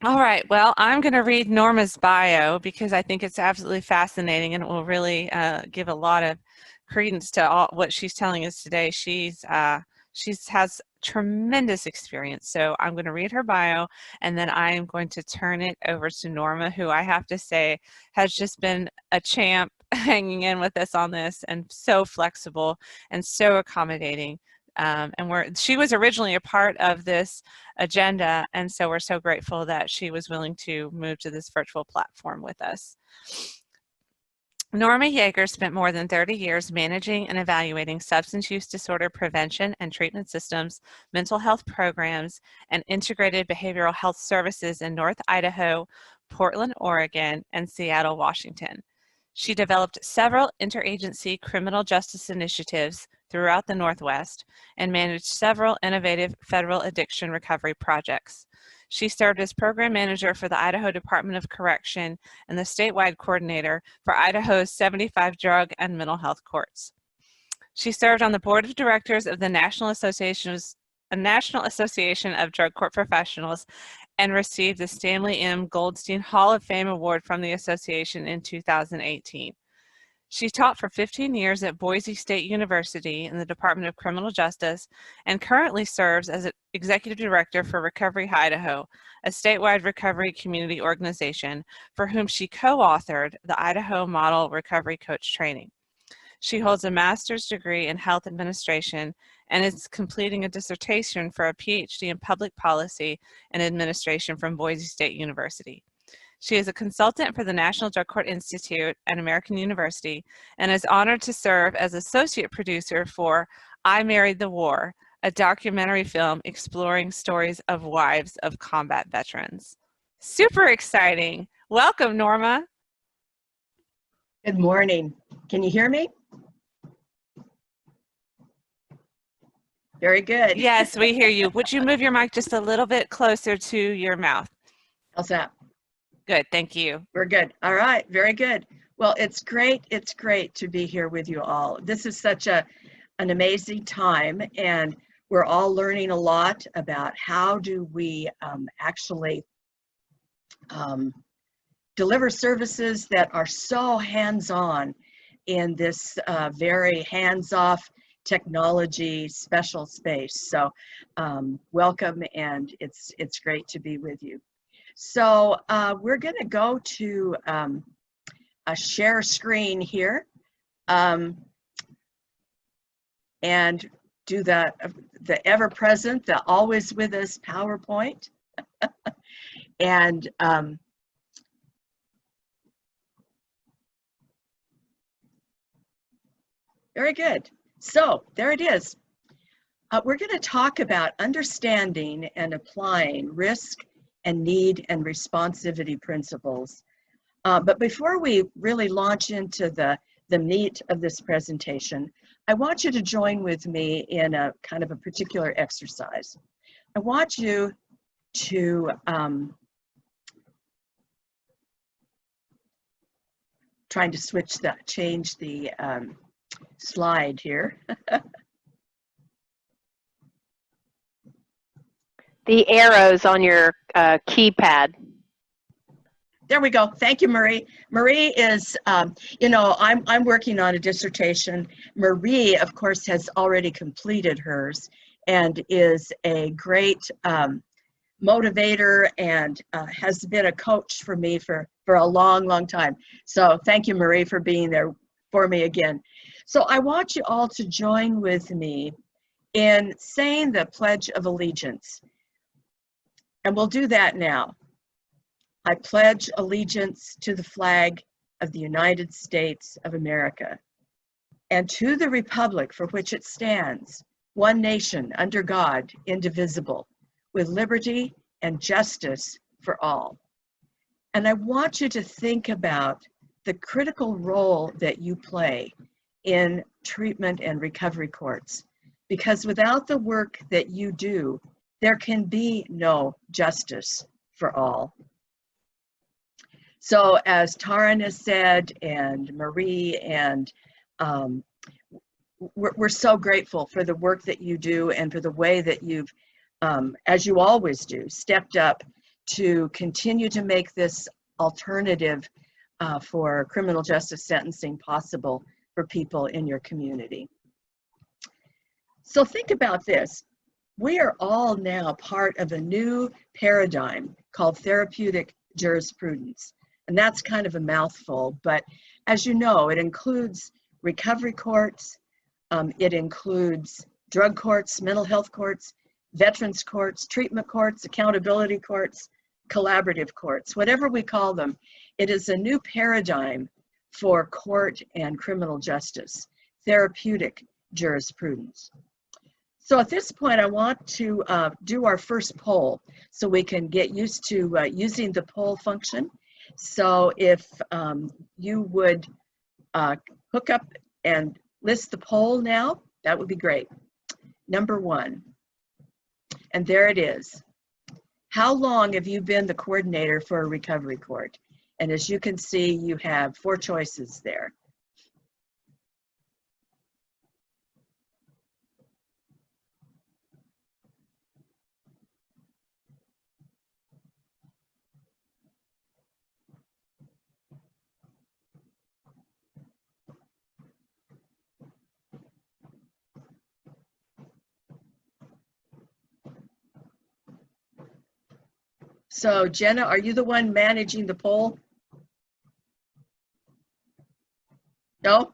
All right, well, I'm going to read Norma's bio because I think it's absolutely fascinating and it will really give a lot of credence to all what she's telling us today. She's has tremendous experience. So I'm going to read her bio and then I am going to turn it over to Norma, who I have to say has just been a champ hanging in with us on this and so flexible and so accommodating. She was originally a part of this agenda, and so we're so grateful that she was willing to move to this virtual platform with us. Norma Jeager spent more than 30 years managing and evaluating substance use disorder prevention and treatment systems, mental health programs, and integrated behavioral health services in North Idaho, Portland, Oregon, and Seattle, Washington. She developed several interagency criminal justice initiatives throughout the Northwest and managed several innovative federal addiction recovery projects. She served as program manager for the Idaho Department of Correction and the statewide coordinator for Idaho's 75 drug and mental health courts. She served on the board of directors of the National Association of Drug Court Professionals and received the Stanley M. Goldstein Hall of Fame Award from the association in 2018. She taught for 15 years at Boise State University in the Department of Criminal Justice and currently serves as Executive Director for Recovery Idaho, a statewide recovery community organization for whom she co-authored the Idaho Model Recovery Coach Training. She holds a master's degree in health administration and is completing a dissertation for a PhD in public policy and administration from Boise State University. She is a consultant for the National Drug Court Institute at American University and is honored to serve as associate producer for I Married the War, a documentary film exploring stories of wives of combat veterans. Super exciting. Welcome, Norma. Good morning. Can you hear me? Very good. Yes, we hear you. Would you move your mic just a little bit closer to your mouth? How's that? Good, thank you. We're good. All right, very good. Well, it's great to be here with you all. This is such an amazing time, and we're all learning a lot about how do we actually deliver services that are so hands-on in this very hands-off technology special space. So welcome, and it's great to be with you. So we're going to go to a share screen here and do the ever-present, the always with us PowerPoint. And very good. So there it is. We're going to talk about understanding and applying risk and need and responsivity principles. But before we really launch into the meat of this presentation, I want you to join with me in a kind of a particular exercise. I want you to trying to change the slide here. The arrows on your keypad. There we go. Thank you, Marie. Marie is, you know, I'm working on a dissertation. Marie, of course, has already completed hers and is a great motivator and has been a coach for me for a long, long time. So thank you, Marie, for being there for me again. So I want you all to join with me in saying the Pledge of Allegiance. And we'll do that now. I pledge allegiance to the flag of the United States of America and to the republic for which it stands, one nation under God, indivisible, with liberty and justice for all. And I want you to think about the critical role that you play in treatment and recovery courts, because without the work that you do, there can be no justice for all. So as Taryn has said, and Marie, and we're so grateful for the work that you do and for the way that you've, as you always do, stepped up to continue to make this alternative for criminal justice sentencing possible for people in your community. So think about this. We are all now part of a new paradigm called therapeutic jurisprudence. And that's kind of a mouthful, but as you know, it includes recovery courts, it includes drug courts, mental health courts, veterans courts, treatment courts, accountability courts, collaborative courts, whatever we call them. It is a new paradigm for court and criminal justice, therapeutic jurisprudence. So at this point, I want to do our first poll so we can get used to using the poll function. So if you would hook up and list the poll now, that would be great. Number 1, and there it is. How long have you been the coordinator for a recovery court? And as you can see, you have 4 choices there. So Jenna, are you the one managing the poll? No?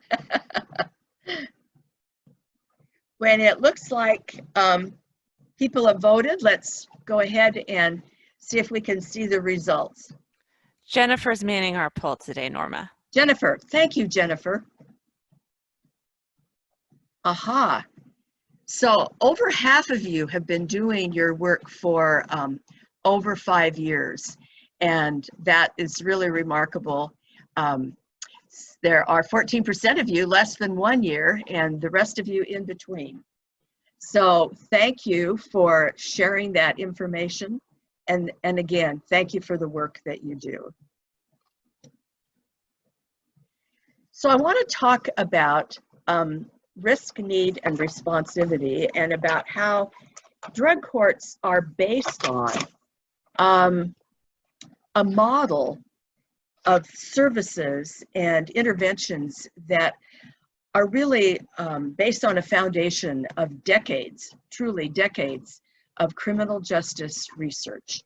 When it looks like people have voted, let's go ahead and see if we can see the results. Jennifer's manning our poll today, Norma. Jennifer, thank you, Jennifer. Aha. So over half of you have been doing your work for over 5 years, and that is really remarkable. There are 14% of you less than 1 year, and the rest of you in between. So thank you for sharing that information, and again, thank you for the work that you do. So I want to talk about risk, need, and responsivity, and about how drug courts are based on a model of services and interventions that are really based on a foundation of decades, truly decades, of criminal justice research.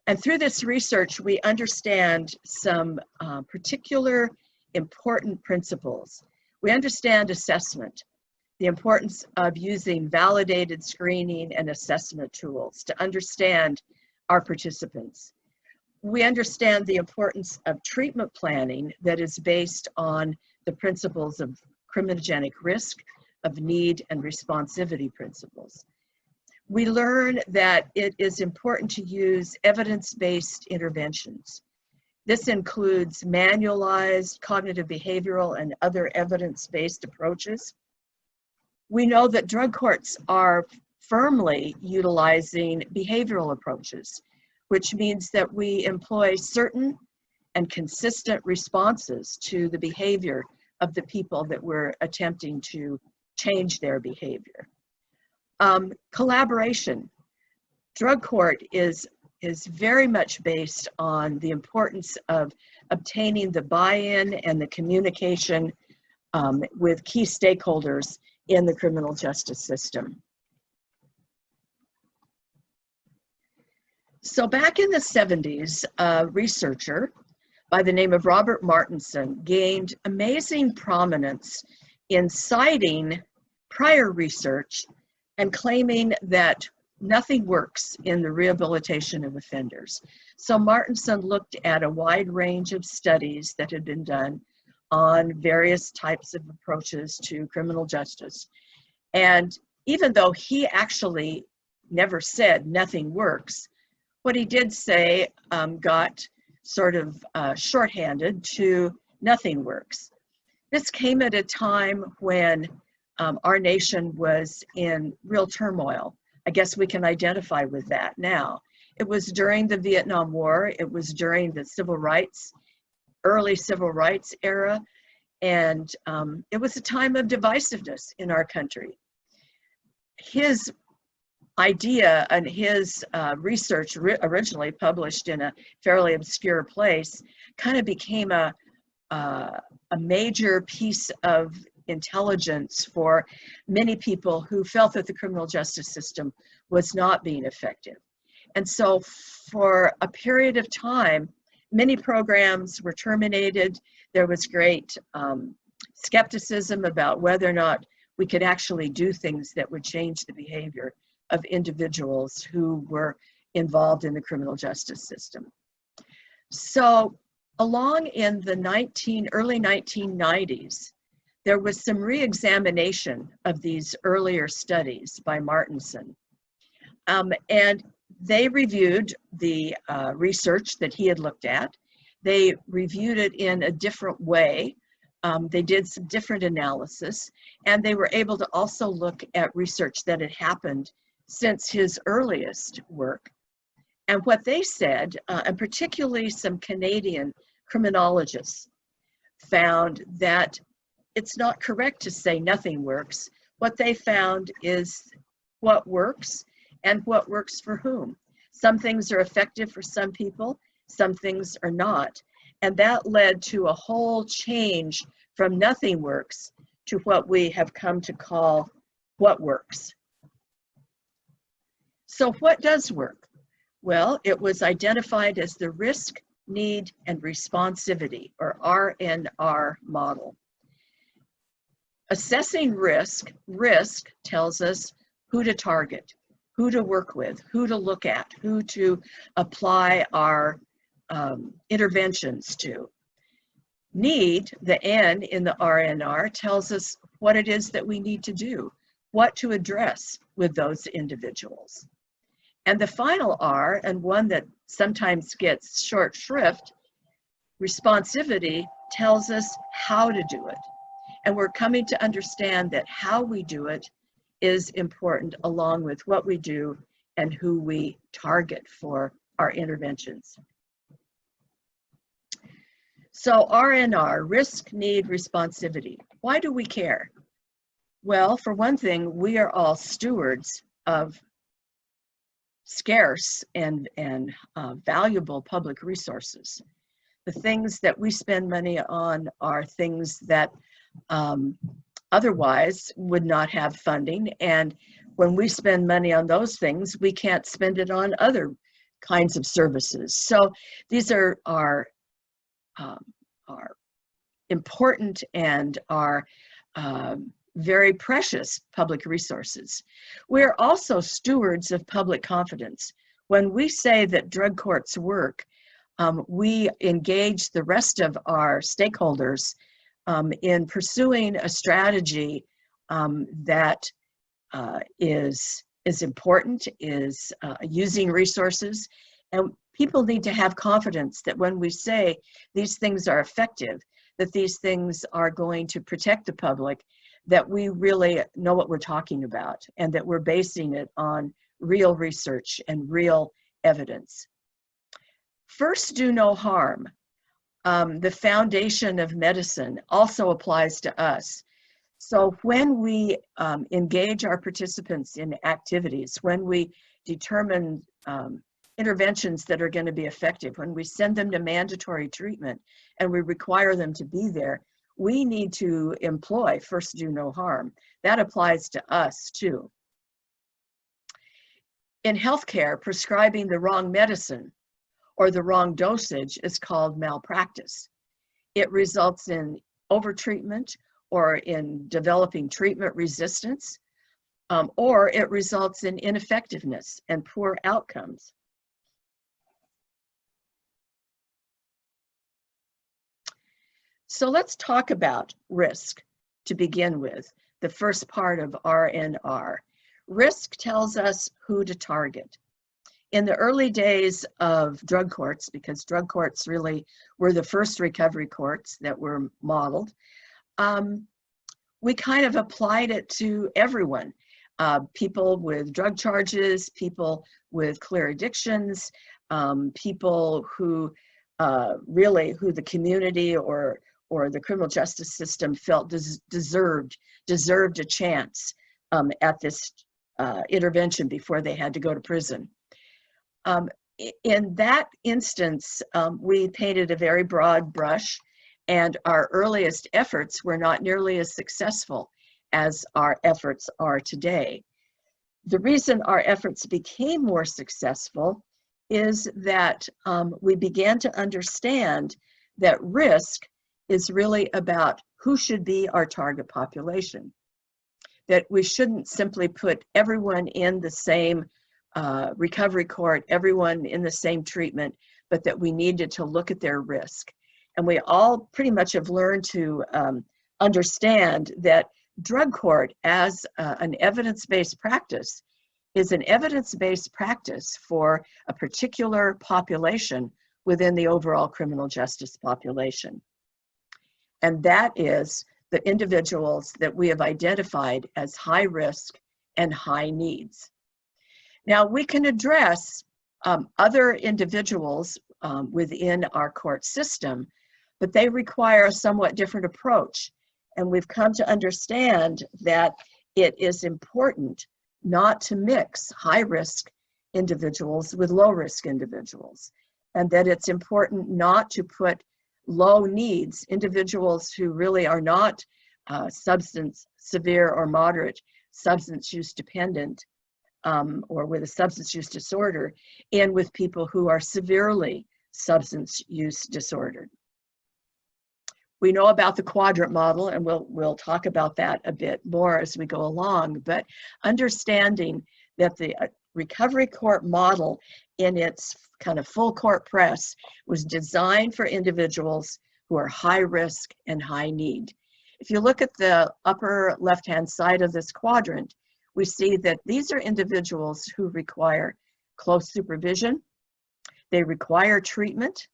And through this research, we understand some particular important principles. We understand assessment, the importance of using validated screening and assessment tools to understand our participants. We understand the importance of treatment planning that is based on the principles of criminogenic risk, of need, and responsivity principles. We learn that it is important to use evidence-based interventions. This includes manualized cognitive behavioral and other evidence-based approaches. We know that drug courts are firmly utilizing behavioral approaches, which means that we employ certain and consistent responses to the behavior of the people that we're attempting to change their behavior. Collaboration. Drug court is very much based on the importance of obtaining the buy-in and the communication with key stakeholders in the criminal justice system. So back in the 70s, a researcher by the name of Robert Martinson gained amazing prominence in citing prior research and claiming that nothing works in the rehabilitation of offenders. So Martinson looked at a wide range of studies that had been done on various types of approaches to criminal justice. And even though he actually never said nothing works, what he did say got sort of shorthanded to nothing works. This came at a time when our nation was in real turmoil. I guess we can identify with that now. It was during the Vietnam War, it was during the civil rights, early civil rights era, and it was a time of divisiveness in our country. His idea and his research originally published in a fairly obscure place kind of became a major piece of intelligence for many people who felt that the criminal justice system was not being effective. And so for a period of time, many programs were terminated. There was great skepticism about whether or not we could actually do things that would change the behavior of individuals who were involved in the criminal justice system. So along in the early 1990s, there was some re-examination of these earlier studies by Martinson. And they reviewed the research that he had looked at. They reviewed it in a different way. They did some different analysis, and they were able to also look at research that had happened since his earliest work. And what they said, and particularly some Canadian criminologists, found that it's not correct to say nothing works. What they found is what works and what works for whom. Some things are effective for some people, some things are not. And that led to a whole change from nothing works to what we have come to call what works. So what does work? Well, it was identified as the risk, need, and responsivity, or RNR model. Assessing risk tells us who to target, who to work with, who to look at, who to apply our interventions to. Need, the N in the RNR, tells us what it is that we need to do, what to address with those individuals. And the final R, and one that sometimes gets short shrift, responsivity, tells us how to do it. And we're coming to understand that how we do it is important, along with what we do and who we target for our interventions. So RNR, risk, need, responsivity. Why do we care? Well, for one thing, we are all stewards of scarce and valuable public resources. The things that we spend money on are things that otherwise would not have funding, and when we spend money on those things, we can't spend it on other kinds of services. So these are important and are very precious public resources. We're also stewards of public confidence. When we say that drug courts work, we engage the rest of our stakeholders in pursuing a strategy that is important, is using resources, and people need to have confidence that when we say these things are effective, that these things are going to protect the public, that we really know what we're talking about, and that we're basing it on real research and real evidence. First, do no harm. The foundation of medicine also applies to us. So when we engage our participants in activities, when we determine interventions that are going to be effective, when we send them to mandatory treatment and we require them to be there, we need to employ first do no harm. That applies to us too. In healthcare, prescribing the wrong medicine or the wrong dosage is called malpractice. It results in overtreatment or in developing treatment resistance, or it results in ineffectiveness and poor outcomes. So let's talk about risk to begin with, the first part of RNR. Risk tells us who to target. In the early days of drug courts, because drug courts really were the first recovery courts that were modeled, we kind of applied it to everyone. People with drug charges, people with clear addictions, people who who the community or the criminal justice system felt deserved a chance at this intervention before they had to go to prison. In that instance, we painted a very broad brush, and our earliest efforts were not nearly as successful as our efforts are today. The reason our efforts became more successful is that we began to understand that risk is really about who should be our target population. That we shouldn't simply put everyone in the same recovery court, everyone in the same treatment, but that we needed to look at their risk. And we all pretty much have learned to understand that drug court as an evidence-based practice is an evidence-based practice for a particular population within the overall criminal justice population. And that is the individuals that we have identified as high risk and high needs. Now, we can address other individuals within our court system, but they require a somewhat different approach. And we've come to understand that it is important not to mix high-risk individuals with low-risk individuals, and that it's important not to put low needs, individuals who really are not severe or moderate substance use dependent or with a substance use disorder, in with people who are severely substance use disordered. We know about the quadrant model, and we'll talk about that a bit more as we go along, but understanding that the recovery court model in its kind of full court press was designed for individuals who are high risk and high need. If you look at the upper left-hand side of this quadrant, we see that these are individuals who require close supervision, they require treatment,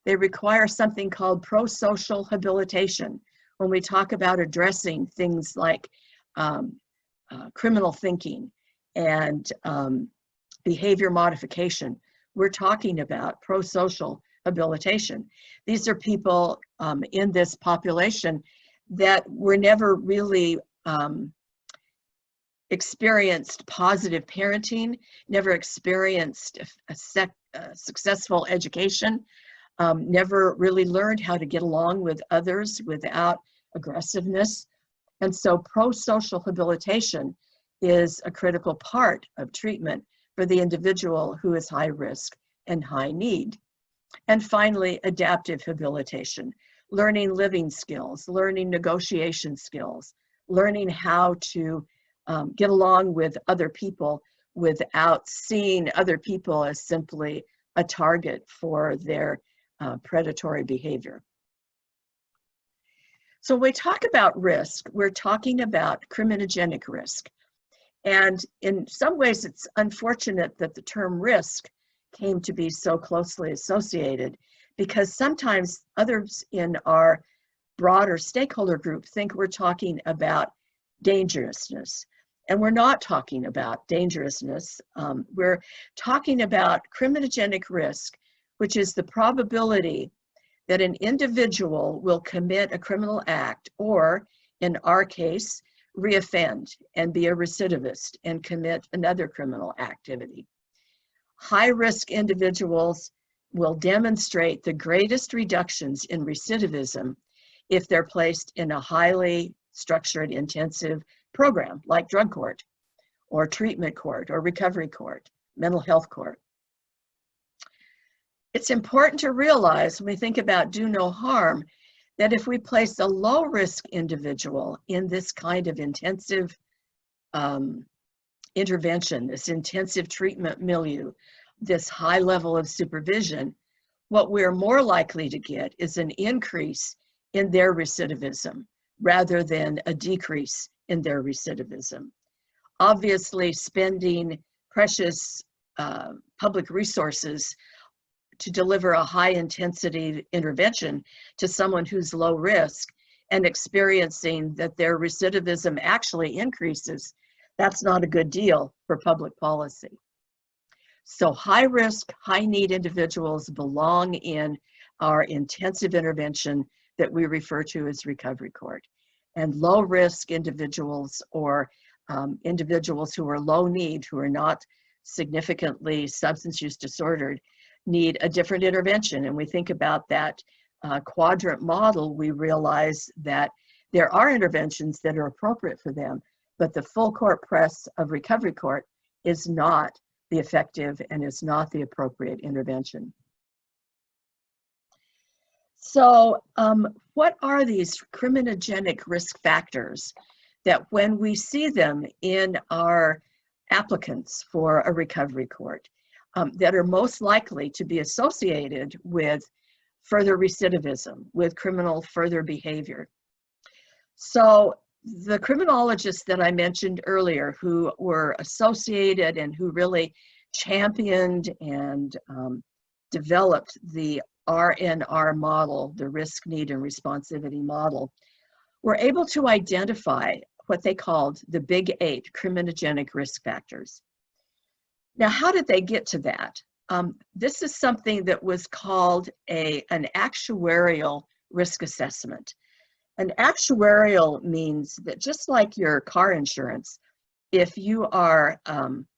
they require something called pro-social habilitation. When we talk about addressing things like criminal thinking and behavior modification, we're talking about pro-social habilitation. These are people in this population that were never really experienced positive parenting, never experienced a successful education, never really learned how to get along with others without aggressiveness. And so pro-social habilitation is a critical part of treatment for the individual who is high risk and high need. And finally, adaptive habilitation, learning living skills, learning negotiation skills, learning how to get along with other people without seeing other people as simply a target for their predatory behavior. So when we talk about risk, we're talking about criminogenic risk. And in some ways, it's unfortunate that the term risk came to be so closely associated, because sometimes others in our broader stakeholder group think we're talking about dangerousness. And we're not talking about dangerousness. We're talking about criminogenic risk, which is the probability that an individual will commit a criminal act, or in our case, reoffend and be a recidivist and commit another criminal activity. High-risk individuals will demonstrate the greatest reductions in recidivism if they're placed in a highly structured, intensive program like drug court or treatment court or recovery court, mental health court. It's important to realize when we think about do no harm that if we place a low-risk individual in this kind of intensive intervention, this intensive treatment milieu, this high level of supervision, what we're more likely to get is an increase in their recidivism rather than a decrease in their recidivism. Obviously, spending precious public resources to deliver a high-intensity intervention to someone who's low risk and experiencing that their recidivism actually increases, that's not a good deal for public policy. So high-risk, high-need individuals belong in our intensive intervention that we refer to as recovery court. And low-risk individuals or individuals who are low need, who are not significantly substance use disordered, need a different intervention. And we think about that quadrant model, we realize that there are interventions that are appropriate for them, but the full court press of recovery court is not the effective and is not the appropriate intervention. So what are these criminogenic risk factors that when we see them in our applicants for a recovery court that are most likely to be associated with further recidivism, with criminal further behavior? So the criminologists that I mentioned earlier who were associated and who really championed and developed the RNR model, the risk, need, and responsivity model, were able to identify what they called the big 8 criminogenic risk factors. Now, how did they get to that? This is something that was called an actuarial risk assessment. An actuarial means that just like your car insurance, if you are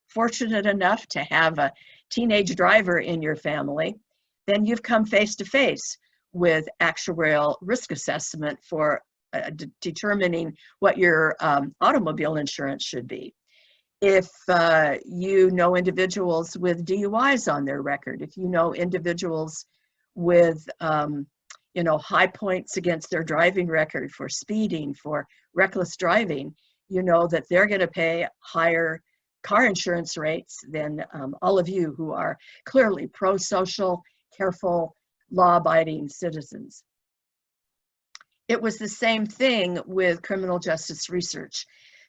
fortunate enough to have a teenage driver in your family, then you've come face to face with actuarial risk assessment for determining what your automobile insurance should be. If you know individuals with DUIs on their record, if you know individuals with high points against their driving record for speeding, for reckless driving, you know that they're going to pay higher car insurance rates than all of you who are clearly pro-social, careful, law-abiding citizens. It was the same thing with criminal justice research.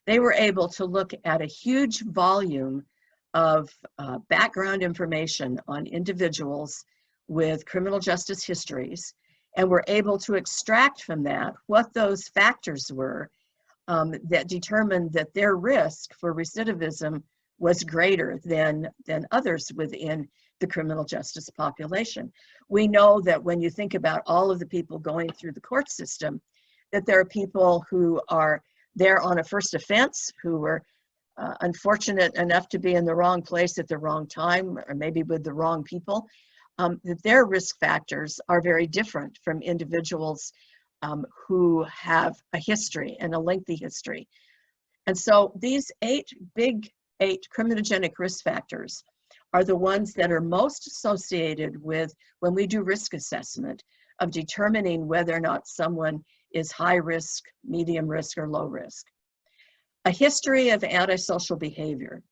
They were able to look at a huge volume of background information on individuals with criminal justice histories, and were able to extract from that what those factors were that determined that their risk for recidivism was greater than others within the criminal justice population. We know that when you think about all of the people going through the court system, that there are people who are there on a first offense, who were unfortunate enough to be in the wrong place at the wrong time, or maybe with the wrong people, that their risk factors are very different from individuals who have a history and a lengthy history. And so these big 8 criminogenic risk factors are the ones that are most associated with, when we do risk assessment, of determining whether or not someone is high risk, medium risk, or low risk. A history of antisocial behavior,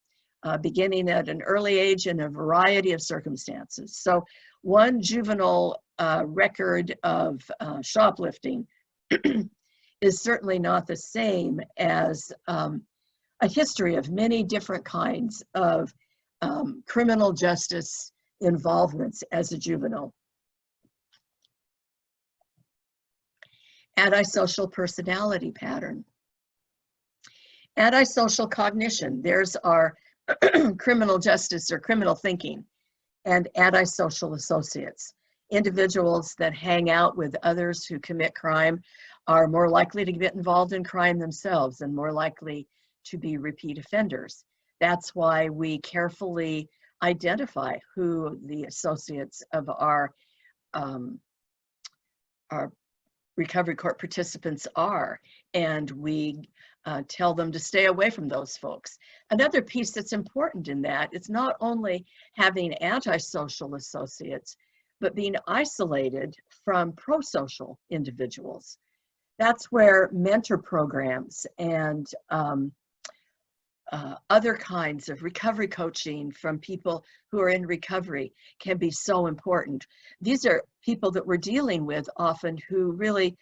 beginning at an early age in a variety of circumstances. So one juvenile record of shoplifting is certainly not the same as a history of many different kinds of criminal justice involvements as a juvenile. Antisocial personality pattern. Antisocial cognition, there's our criminal justice or criminal thinking, and antisocial associates. Individuals that hang out with others who commit crime are more likely to get involved in crime themselves and more likely to be repeat offenders. That's why we carefully identify who the associates of our recovery court participants are, and we tell them to stay away from those folks. Another piece that's important in that is not only having antisocial associates, but being isolated from pro-social individuals. That's where mentor programs and other kinds of recovery coaching from people who are in recovery can be so important. These are people that we're dealing with often who really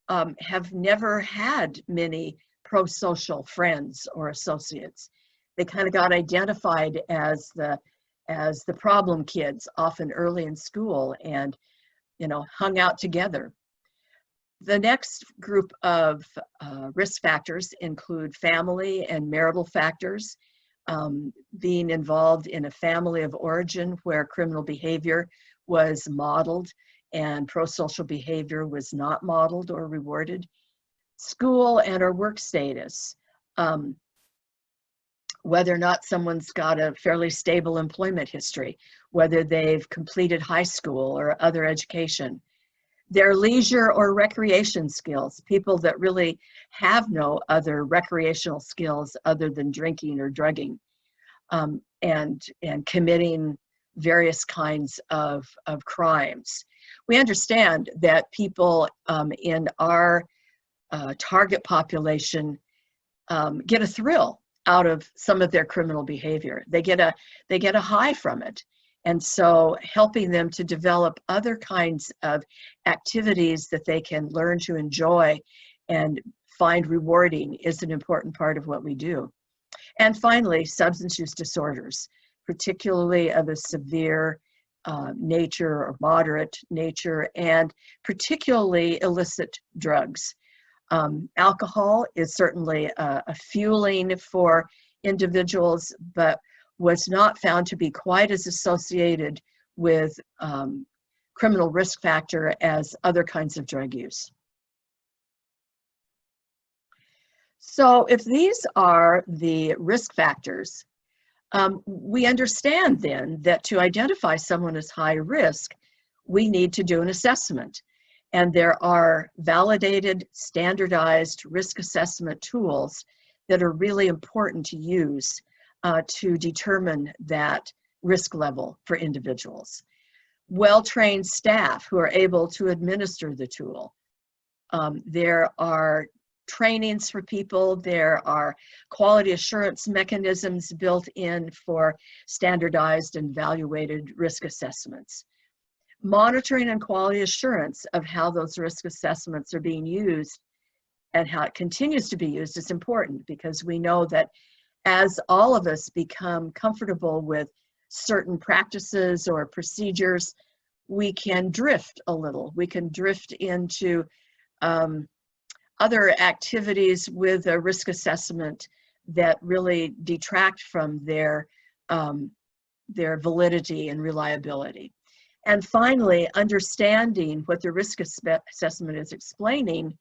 have never had many pro-social friends or associates. They kind of got identified as the problem kids, often early in school, and hung out together. The next group of risk factors include family and marital factors, being involved in a family of origin where criminal behavior was modeled and pro-social behavior was not modeled or rewarded. School and or work status. whether or not someone's got a fairly stable employment history, whether they've completed high school or other education, their leisure or recreation skills, people that really have no other recreational skills other than drinking or drugging, and committing various kinds of crimes. We understand that people in our target population get a thrill out of some of their criminal behavior. They get a high from it. And so helping them to develop other kinds of activities that they can learn to enjoy and find rewarding is an important part of what we do. And finally, substance use disorders, particularly of a severe nature or moderate nature, and particularly illicit drugs. Alcohol is certainly a fueling for individuals, but was not found to be quite as associated with criminal risk factor as other kinds of drug use. So if these are the risk factors, we understand then that to identify someone as high risk, we need to do an assessment. And there are validated, standardized risk assessment tools that are really important to use to determine that risk level for individuals. Well-trained staff who are able to administer the tool. There are trainings for people, there are quality assurance mechanisms built in for standardized and evaluated risk assessments. Monitoring and quality assurance of how those risk assessments are being used and how it continues to be used is important, because we know that as all of us become comfortable with certain practices or procedures, we can drift a little. We can drift into other activities with a risk assessment that really detract from their validity and reliability. And finally, understanding what the risk assessment is explaining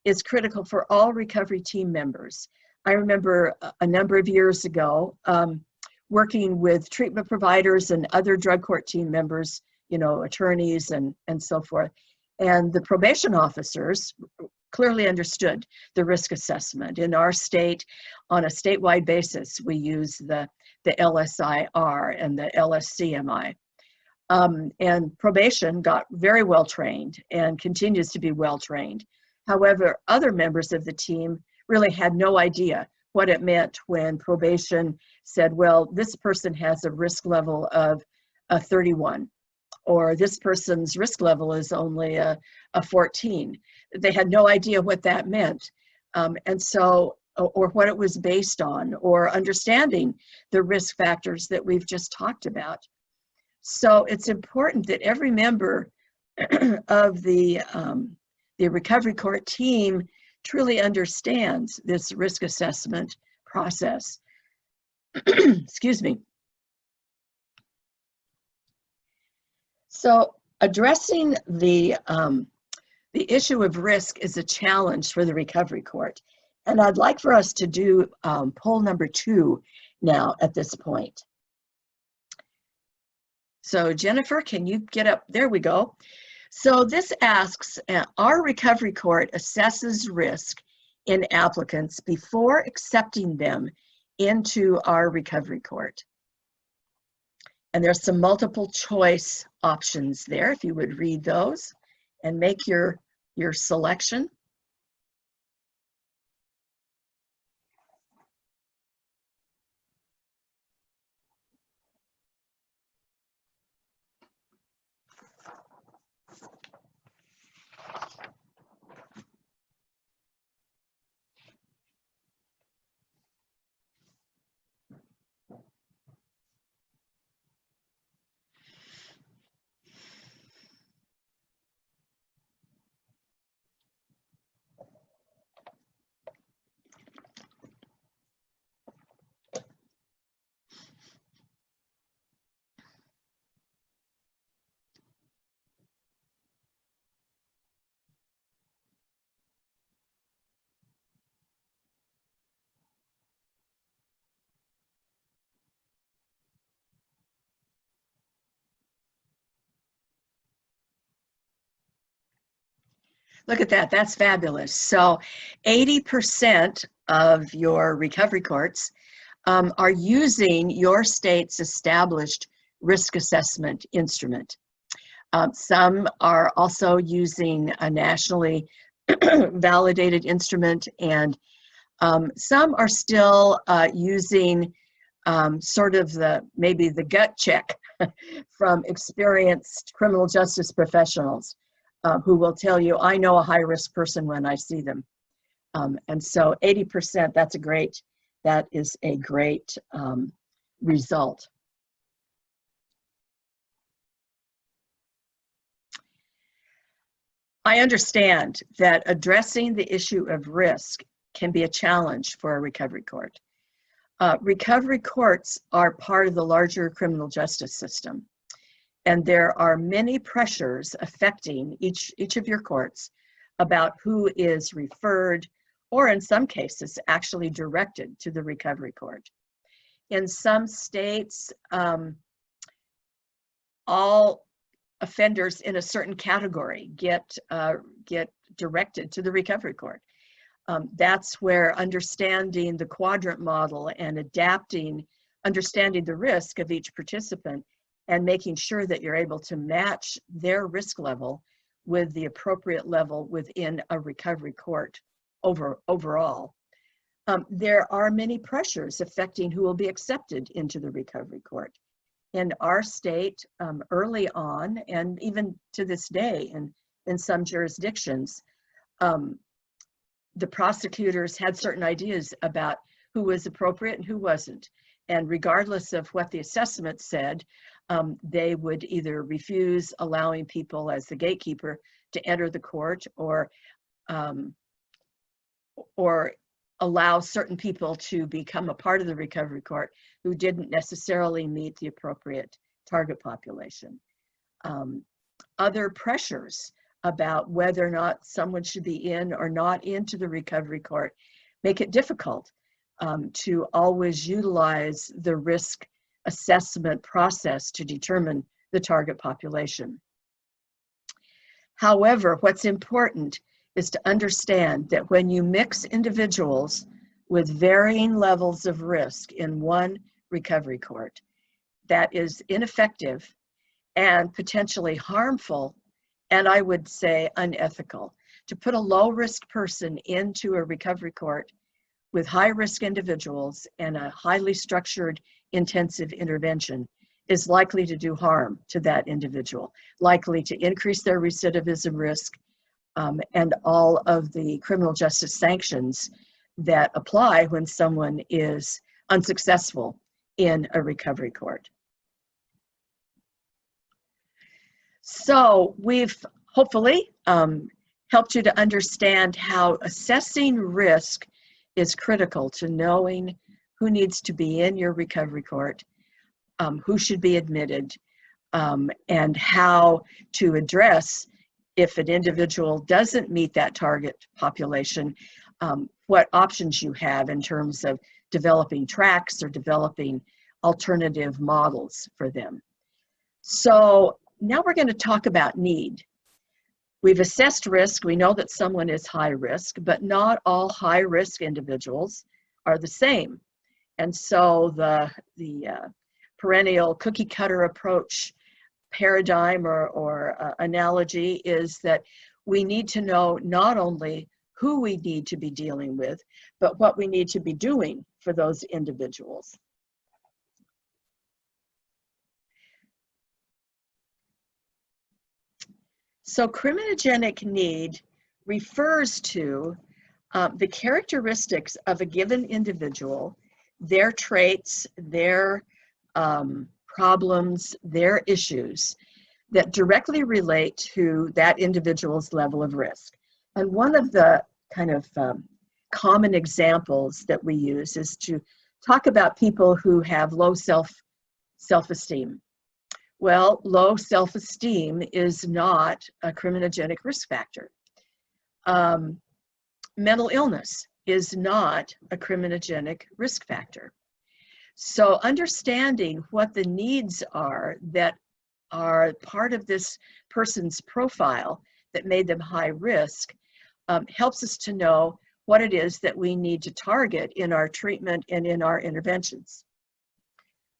is critical for all recovery team members. I remember a number of years ago working with treatment providers and other drug court team members, you know, attorneys and so forth. And the probation officers clearly understood the risk assessment. In our state, on a statewide basis, we use the LSIR and the LSCMI. And probation got very well trained and continues to be well trained. However, other members of the team really had no idea what it meant when probation said, well, this person has a risk level of a 31, or this person's risk level is only a 14. They had no idea what that meant. And so, or what it was based on, or understanding the risk factors that we've just talked about. So it's important that every member of the recovery court team truly understands this risk assessment process. Excuse me. So addressing the issue of risk is a challenge for the recovery court. And I'd like for us to do poll number 2 now at this point. So Jennifer, can you get up? There we go. So this asks, our recovery court assesses risk in applicants before accepting them into our recovery court. And there's some multiple choice options there, if you would read those and make your selection. Look at that. That's fabulous. So 80% of your recovery courts are using your state's established risk assessment instrument. Some are also using a nationally validated instrument, and some are still using sort of maybe the gut check from experienced criminal justice professionals who will tell you, I know a high-risk person when I see them. And so 80%, that is a great result. I understand that addressing the issue of risk can be a challenge for a recovery court. Recovery courts are part of the larger criminal justice system, and there are many pressures affecting each of your courts about who is referred, or in some cases actually directed to the recovery court. In some states, all offenders in a certain category get directed to the recovery court. That's where understanding the quadrant model and understanding the risk of each participant and making sure that you're able to match their risk level with the appropriate level within a recovery court overall. There are many pressures affecting who will be accepted into the recovery court. In our state, early on, and even to this day in some jurisdictions, the prosecutors had certain ideas about who was appropriate and who wasn't. And regardless of what the assessment said, they would either refuse allowing people as the gatekeeper to enter the court, or allow certain people to become a part of the recovery court who didn't necessarily meet the appropriate target population. Other pressures about whether or not someone should be in or not into the recovery court make it difficult to always utilize the risk assessment process to determine the target population. However, what's important is to understand that when you mix individuals with varying levels of risk in one recovery court, that is ineffective and potentially harmful, and I would say unethical. To put a low-risk person into a recovery court with high-risk individuals and a highly structured intensive intervention is likely to do harm to that individual, likely to increase their recidivism risk, and all of the criminal justice sanctions that apply when someone is unsuccessful in a recovery court. So we've hopefully helped you to understand how assessing risk is critical to knowing who needs to be in your recovery court, who should be admitted, and how to address if an individual doesn't meet that target population, what options you have in terms of developing tracks or developing alternative models for them. So now we're going to talk about need. We've assessed risk. We know that someone is high risk, but not all high risk individuals are the same. And so the perennial cookie cutter approach paradigm or analogy is that we need to know not only who we need to be dealing with, but what we need to be doing for those individuals. So criminogenic need refers to the characteristics of a given individual, their traits, their problems, their issues that directly relate to that individual's level of risk. And one of the kind of common examples that we use is to talk about people who have low self-esteem. Well, low self-esteem is not a criminogenic risk factor. Mental illness is not a criminogenic risk factor. So understanding what the needs are that are part of this person's profile that made them high risk helps us to know what it is that we need to target in our treatment and in our interventions.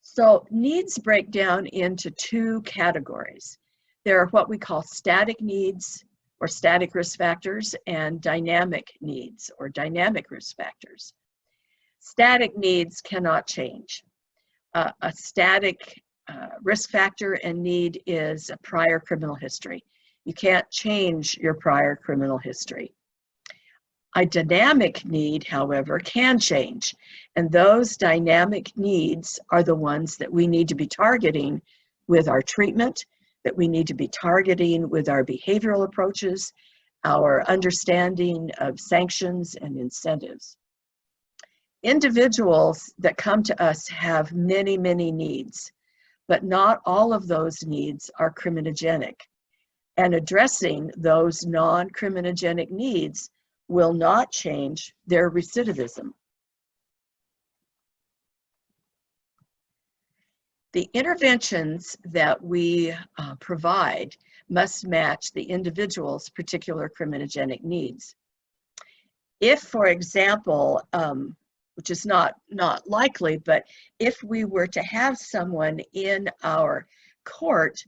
So needs break down into two categories. There are what we call static needs or static risk factors and dynamic needs or dynamic risk factors. Static needs cannot change. A static risk factor and need is a prior criminal history. You can't change your prior criminal history. A dynamic need, however, can change, and those dynamic needs are the ones that we need to be targeting with our treatment, that we need to be targeting with our behavioral approaches, our understanding of sanctions and incentives. Individuals that come to us have many, many needs, but not all of those needs are criminogenic. And addressing those non-criminogenic needs will not change their recidivism. The interventions that we provide must match the individual's particular criminogenic needs. If, for example, which is not likely, but if we were to have someone in our court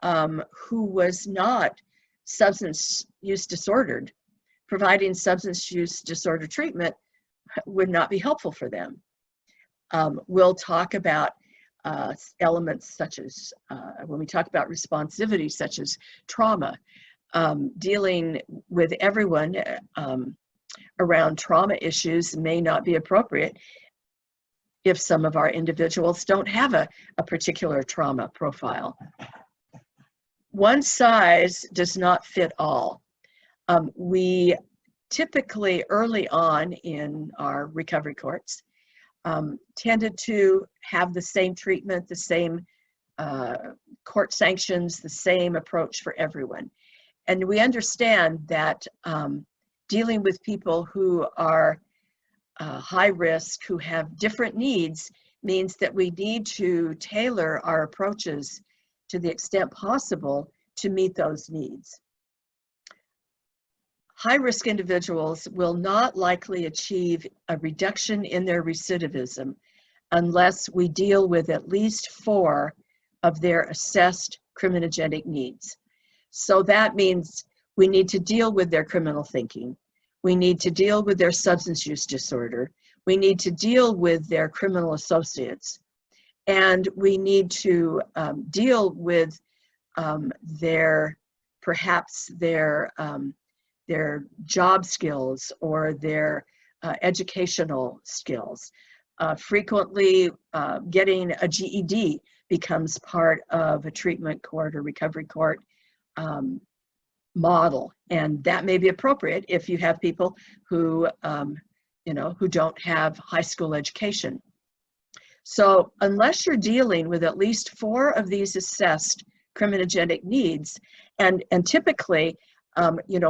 who was not substance use disordered, providing substance use disorder treatment would not be helpful for them. We'll talk about elements such as, when we talk about responsivity, such as trauma, dealing with everyone around trauma issues may not be appropriate if some of our individuals don't have a particular trauma profile. One size does not fit all. We typically early on in our recovery courts tended to have the same treatment, the same court sanctions, the same approach for everyone. And we understand that dealing with people who are high risk, who have different needs, means that we need to tailor our approaches to the extent possible to meet those needs. High-risk individuals will not likely achieve a reduction in their recidivism unless we deal with at least 4 of their assessed criminogenic needs. So that means we need to deal with their criminal thinking. We need to deal with their substance use disorder. We need to deal with their criminal associates. And we need to deal with perhaps their job skills or their educational skills. Frequently, getting a GED becomes part of a treatment court or recovery court model, and that may be appropriate if you have people who, who don't have high school education. So unless you're dealing with at least 4 of these assessed criminogenic needs, and typically,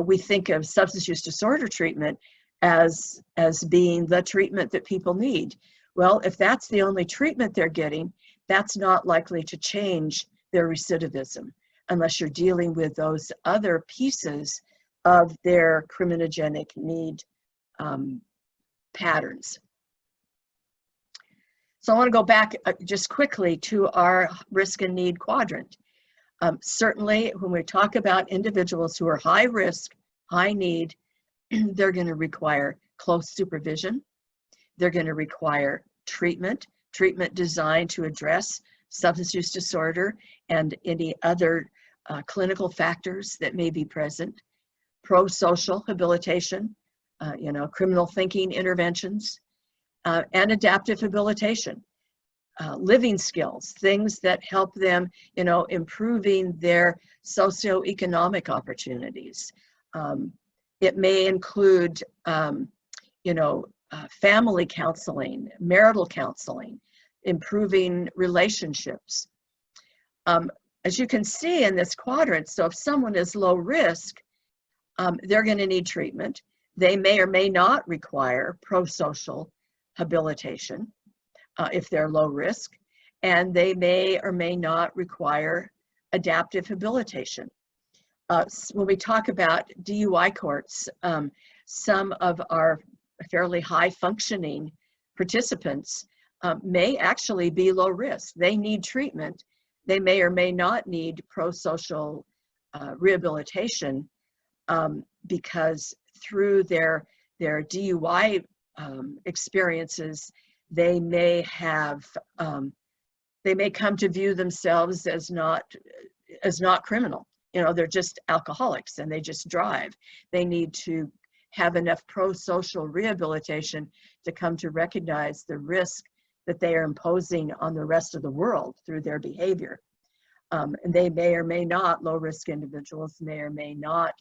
we think of substance use disorder treatment as being the treatment that people need. Well, if that's the only treatment they're getting, that's not likely to change their recidivism unless you're dealing with those other pieces of their criminogenic need patterns. So I want to go back just quickly to our risk and need quadrant. Certainly, when we talk about individuals who are high risk, high need, they're going to require close supervision. They're going to require treatment designed to address substance use disorder and any other clinical factors that may be present. Pro-social habilitation, criminal thinking interventions, and adaptive habilitation. Living skills, things that help them, improving their socioeconomic opportunities. It may include, family counseling, marital counseling, improving relationships. As you can see in this quadrant, so if someone is low risk, they're going to need treatment. They may or may not require pro-social habilitation if they're low risk, and they may or may not require adaptive habilitation. When we talk about DUI courts, some of our fairly high functioning participants may actually be low risk. They need treatment. They may or may not need pro-social rehabilitation because through their DUI experiences, they may come to view themselves as not criminal. You know, they're just alcoholics and they just drive. They need to have enough pro-social rehabilitation to come to recognize the risk that they are imposing on the rest of the world through their behavior. And they may or may not, low-risk individuals may or may not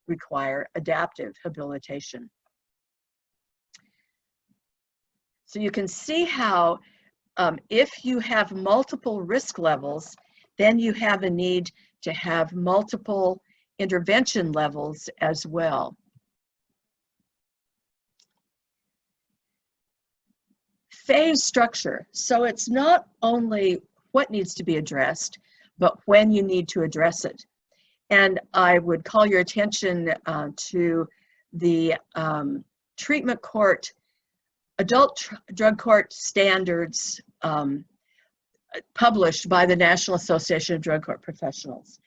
require adaptive habilitation. So you can see how if you have multiple risk levels, then you have a need to have multiple intervention levels as well. Phase structure. So it's not only what needs to be addressed, but when you need to address it. And I would call your attention to the treatment court, adult drug court standards published by the National Association of Drug Court Professionals.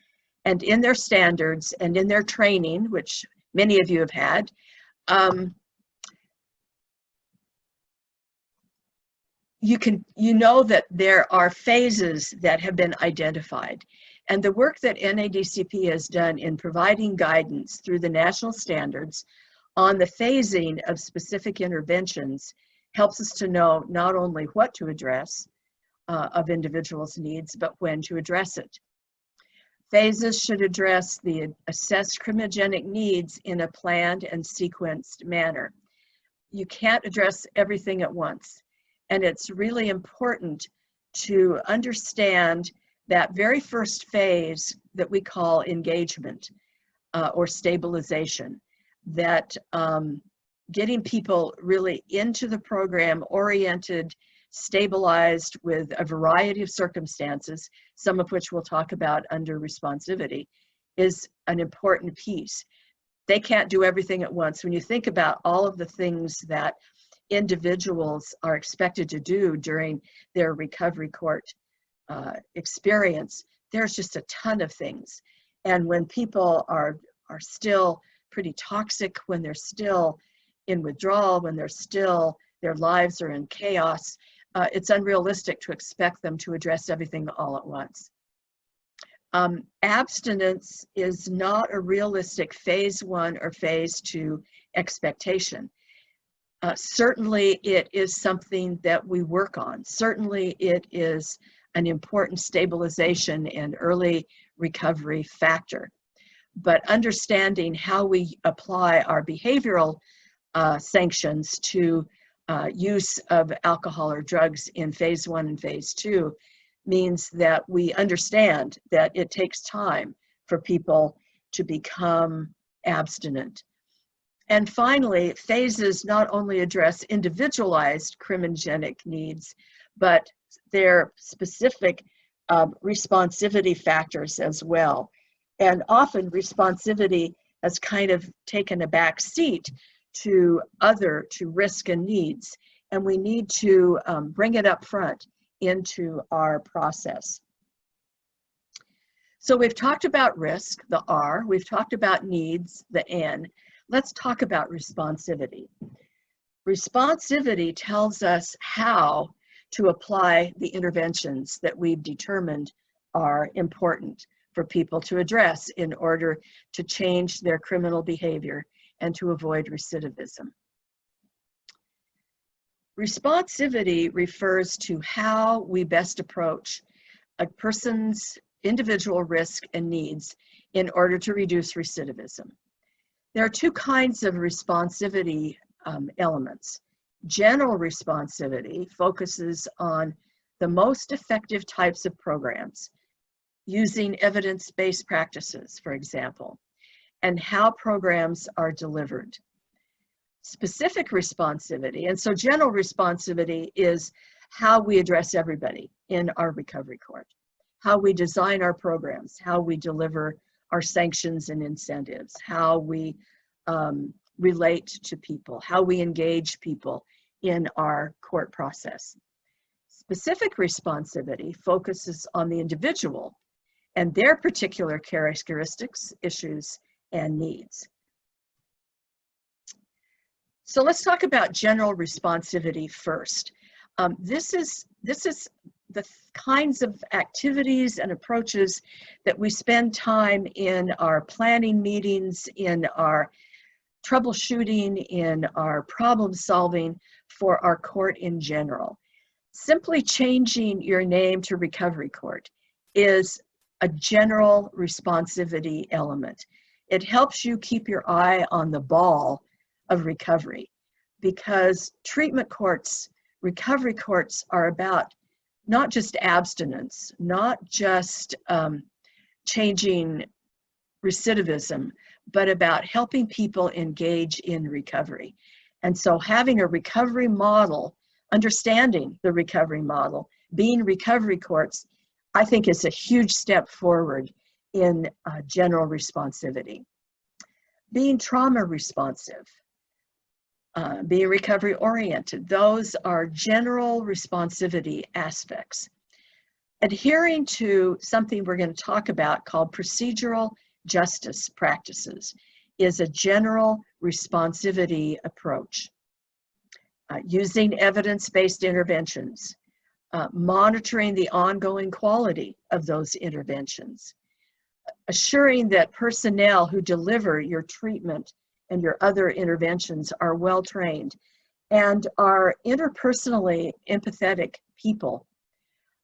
And in their standards and in their training, which many of you have had, you know that there are phases that have been identified. And the work that NADCP has done in providing guidance through the national standards on the phasing of specific interventions helps us to know not only what to address of individuals' needs, but when to address it. Phases should address the assessed criminogenic needs in a planned and sequenced manner. You can't address everything at once. And it's really important to understand that very first phase that we call engagement or stabilization, that getting people really into the program, oriented, stabilized with a variety of circumstances, some of which we'll talk about under responsivity, is an important piece. They can't do everything at once. When you think about all of the things that individuals are expected to do during their recovery court experience, there's just a ton of things. And when people are still pretty toxic, when they're still in withdrawal, when their lives are in chaos, it's unrealistic to expect them to address everything all at once. Abstinence is not a realistic phase 1 or phase 2 expectation. Certainly it is something that we work on. Certainly it is an important stabilization and early recovery factor. But understanding how we apply our behavioral sanctions to use of alcohol or drugs in phase 1 and phase 2 means that we understand that it takes time for people to become abstinent. And finally, phases not only address individualized criminogenic needs, but their specific responsivity factors as well. And often responsivity has kind of taken a back seat to risk and needs. And we need to bring it up front into our process. So we've talked about risk, the R, we've talked about needs, the N. Let's talk about responsivity. Responsivity tells us how to apply the interventions that we've determined are important for people to address in order to change their criminal behavior and to avoid recidivism. Responsivity refers to how we best approach a person's individual risk and needs in order to reduce recidivism. There are two kinds of responsivity elements. General responsivity focuses on the most effective types of programs, using evidence-based practices, for example, and how programs are delivered. Specific responsivity, and so general responsivity is how we address everybody in our recovery court, how we design our programs, how we deliver our sanctions and incentives, how we relate to people, how we engage people in our court process. Specific responsivity focuses on the individual and their particular characteristics, issues, and needs. So let's talk about general responsivity first. This is the kinds of activities and approaches that we spend time in our planning meetings, in our troubleshooting, in our problem solving for our court in general. Simply changing your name to recovery court is a general responsivity element. It helps you keep your eye on the ball of recovery, because treatment courts, recovery courts are about not just abstinence, not just changing recidivism, but about helping people engage in recovery. And so having a recovery model, understanding the recovery model, being recovery courts, I think is a huge step forward in general responsivity. Being trauma responsive, being recovery oriented, those are general responsivity aspects. Adhering to something we're going to talk about called procedural justice practices is a general responsivity approach. Using evidence-based interventions, monitoring the ongoing quality of those interventions, assuring that personnel who deliver your treatment and your other interventions are well trained and are interpersonally empathetic people,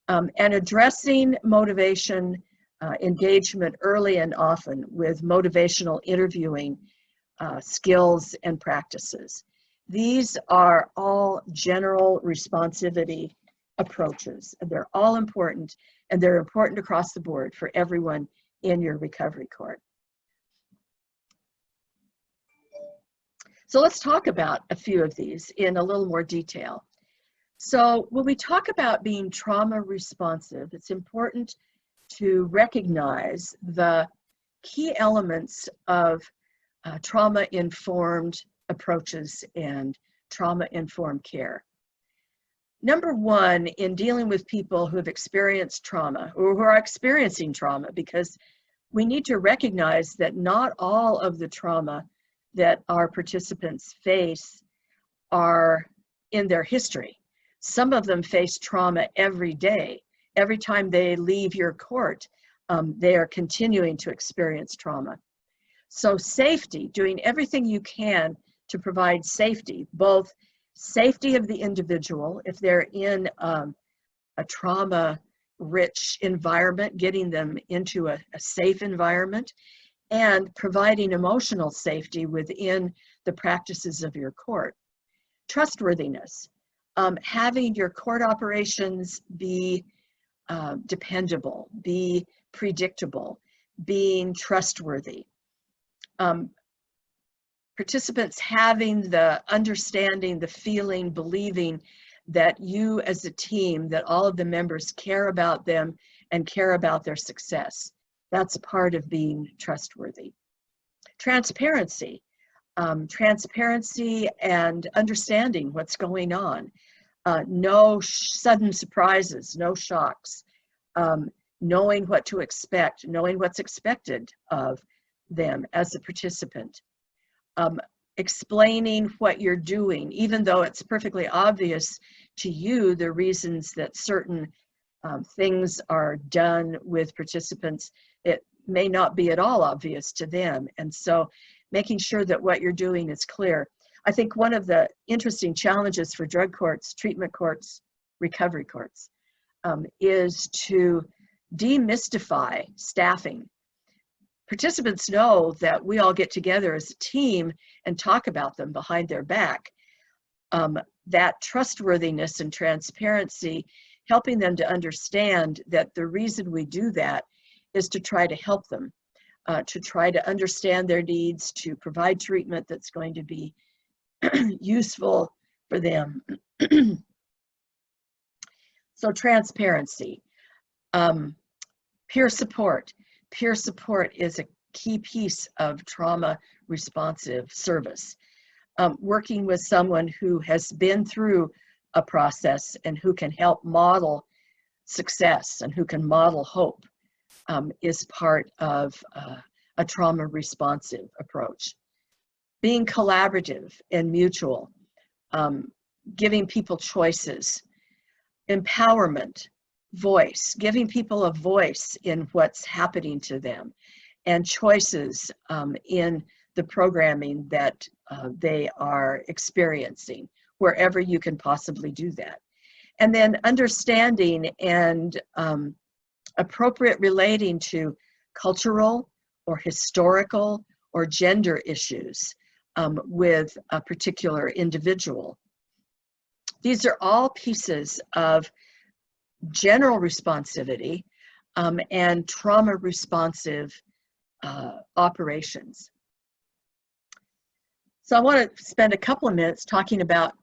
and addressing motivation engagement early and often with motivational interviewing skills and practices. These are all general responsivity approaches, and they're all important, and they're important across the board for everyone in your recovery court. So let's talk about a few of these in a little more detail. So when we talk about being trauma responsive, it's important to recognize the key elements of trauma-informed approaches and trauma-informed care. Number one, in dealing with people who have experienced trauma or who are experiencing trauma, because we need to recognize that not all of the trauma that our participants face are in their history. Some of them face trauma every day. Every time they leave your court, they are continuing to experience trauma. So safety, doing everything you can to provide safety, both safety of the individual, if they're in a trauma-rich environment, getting them into a safe environment, and providing emotional safety within the practices of your court. Trustworthiness, having your court operations be dependable, be predictable, being trustworthy. Participants having the understanding, the feeling, believing that you as a team, that all of the members care about them and care about their success. That's a part of being trustworthy. Transparency. Transparency and understanding what's going on. No sudden surprises, no shocks. Knowing what to expect, knowing what's expected of them as a participant. Explaining what you're doing, even though it's perfectly obvious to you the reasons that certain things are done with participants, it may not be at all obvious to them. And so making sure that what you're doing is clear. I think one of the interesting challenges for drug courts, treatment courts, recovery courts, is to demystify staffing. Participants know that we all get together as a team and talk about them behind their back. That trustworthiness and transparency, helping them to understand that the reason we do that is to try to help them, to try to understand their needs, to provide treatment that's going to be useful for them. So transparency. Peer support. Peer support is a key piece of trauma responsive service. Working with someone who has been through a process and who can help model success and who can model hope is part of a trauma responsive approach. Being collaborative and mutual, giving people choices, empowerment, voice, giving people a voice in what's happening to them, and choices in the programming that they are experiencing, wherever you can possibly do that. And then understanding and appropriate relating to cultural or historical or gender issues with a particular individual. These are all pieces of general responsivity and trauma responsive operations. So I want to spend a couple of minutes talking about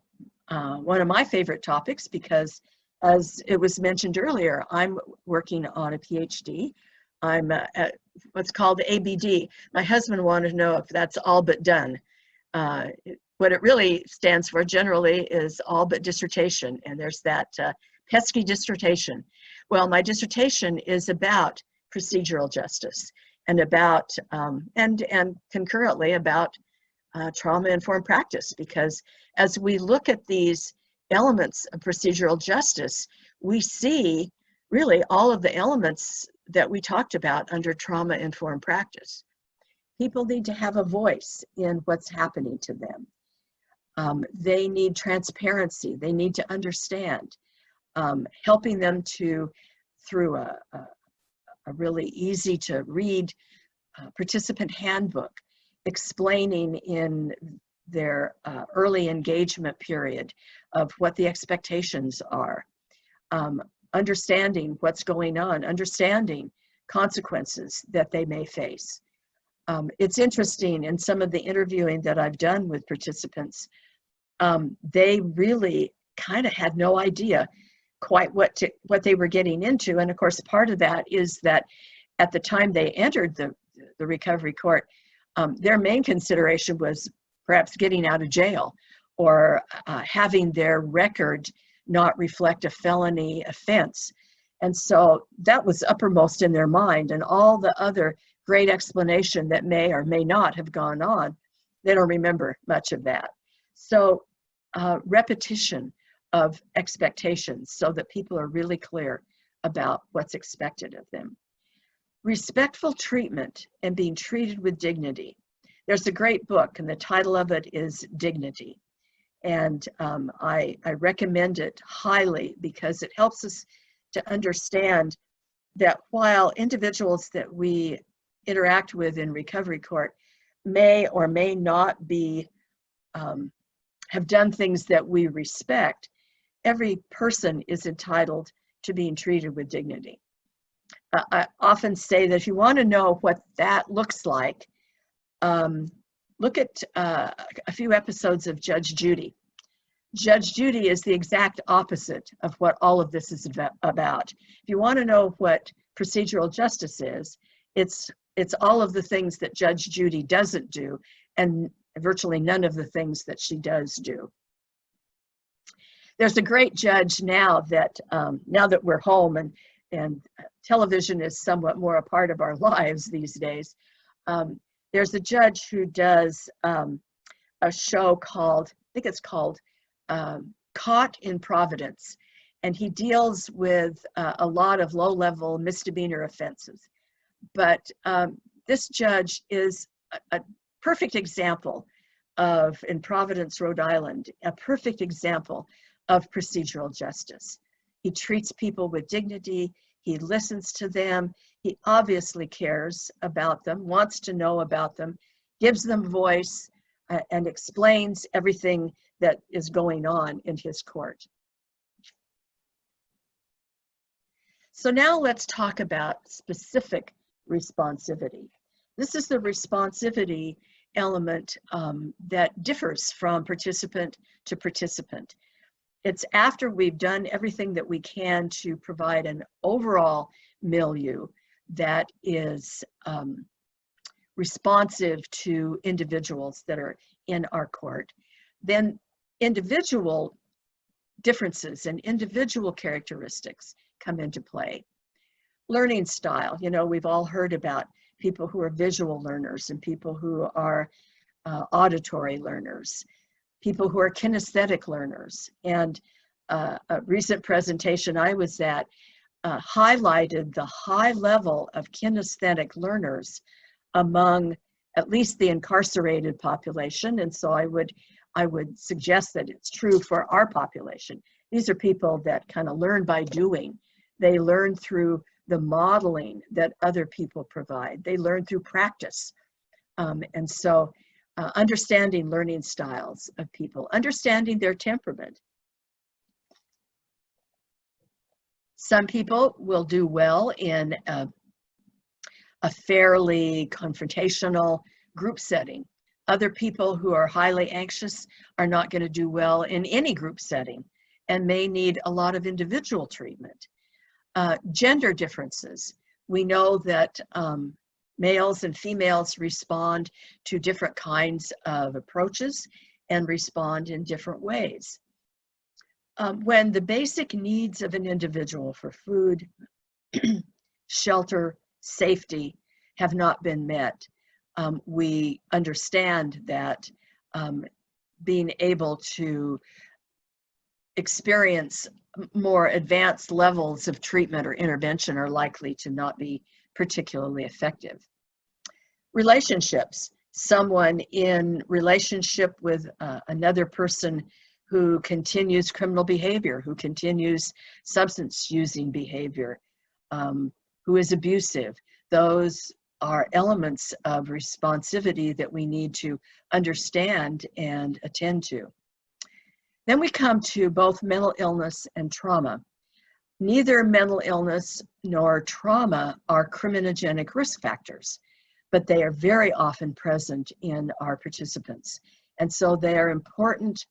one of my favorite topics, because as it was mentioned earlier, I'm working on a PhD. I'm at what's called the ABD. My husband wanted to know if that's all but done. What it really stands for generally is all but dissertation, and there's that pesky dissertation. Well, my dissertation is about procedural justice and about, and concurrently about trauma-informed practice, because as we look at these elements of procedural justice, we see really all of the elements that we talked about under trauma-informed practice. People need to have a voice in what's happening to them. They need transparency. They need to understand. Helping them to, through a really easy to read participant handbook, explaining in their early engagement period of what the expectations are, understanding what's going on, understanding consequences that they may face. It's interesting, in some of the interviewing that I've done with participants, they really kind of had no idea quite what they were getting into. And of course, part of that is that at the time they entered the recovery court, their main consideration was perhaps getting out of jail or having their record not reflect a felony offense. And so that was uppermost in their mind, and all the other great explanation that may or may not have gone on, they don't remember much of that. So repetition of expectations so that people are really clear about what's expected of them. Respectful treatment and being treated with dignity. There's a great book, and the title of it is Dignity. And I recommend it highly because it helps us to understand that while individuals that we interact with in recovery court may or may not be, have done things that we respect, every person is entitled to being treated with dignity. I often say that if you want to know what that looks like, look at a few episodes of Judge Judy. Judge Judy is the exact opposite of what all of this is about. If you want to know what procedural justice is, it's all of the things that Judge Judy doesn't do and virtually none of the things that she does do. There's a great judge now that we're home and television is somewhat more a part of our lives these days. There's a judge who does a show called, I think it's called Caught in Providence, and he deals with a lot of low-level misdemeanor offenses. But this judge is a perfect example of, in Providence, Rhode Island, a perfect example of procedural justice. He treats people with dignity. He listens to them. He obviously cares about them, wants to know about them, gives them voice, and explains everything that is going on in his court. So now let's talk about specific responsivity. This is the responsivity element that differs from participant to participant. It's after we've done everything that we can to provide an overall milieu that is responsive to individuals that are in our court, then individual differences and individual characteristics come into play. Learning style, you know, we've all heard about people who are visual learners and people who are auditory learners, people who are kinesthetic learners. And a recent presentation I was at highlighted the high level of kinesthetic learners among at least the incarcerated population. And so I would suggest that it's true for our population. These are people that kind of learn by doing. They learn through the modeling that other people provide. They learn through practice. And so understanding learning styles of people, understanding their temperament. Some people will do well in a fairly confrontational group setting. Other people who are highly anxious are not going to do well in any group setting and may need a lot of individual treatment. Gender differences. We know that males and females respond to different kinds of approaches and respond in different ways. When the basic needs of an individual for food, shelter, safety have not been met, we understand that being able to experience more advanced levels of treatment or intervention are likely to not be particularly effective. Relationships. Someone in relationship with another person who continues criminal behavior, who continues substance using behavior, who is abusive. Those are elements of responsivity that we need to understand and attend to. Then we come to both mental illness and trauma. Neither mental illness nor trauma are criminogenic risk factors, but they are very often present in our participants. And so they are important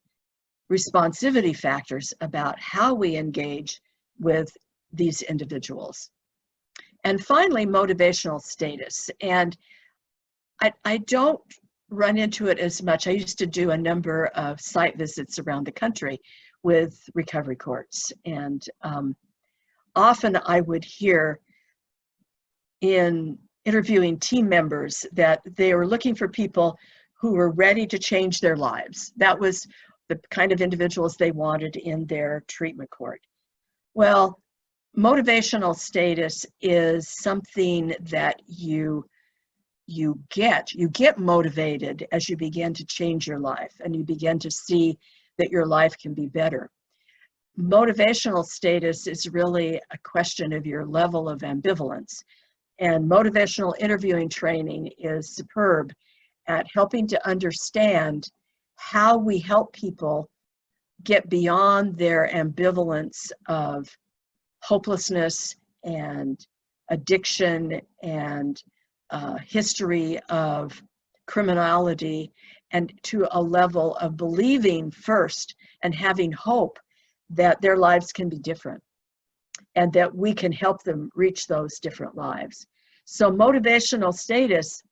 responsivity factors about how we engage with these individuals. And finally, motivational status. And I don't run into it as much. I used to do a number of site visits around the country with recovery courts. And often I would hear in interviewing team members that they were looking for people who were ready to change their lives. That was the kind of individuals they wanted in their treatment court. Well, motivational status is something that you get motivated as you begin to change your life and you begin to see that your life can be better. Motivational status is really a question of your level of ambivalence, and motivational interviewing training is superb at helping to understand how we help people get beyond their ambivalence of hopelessness and addiction and history of criminality, and to a level of believing first and having hope that their lives can be different and that we can help them reach those different lives. So motivational status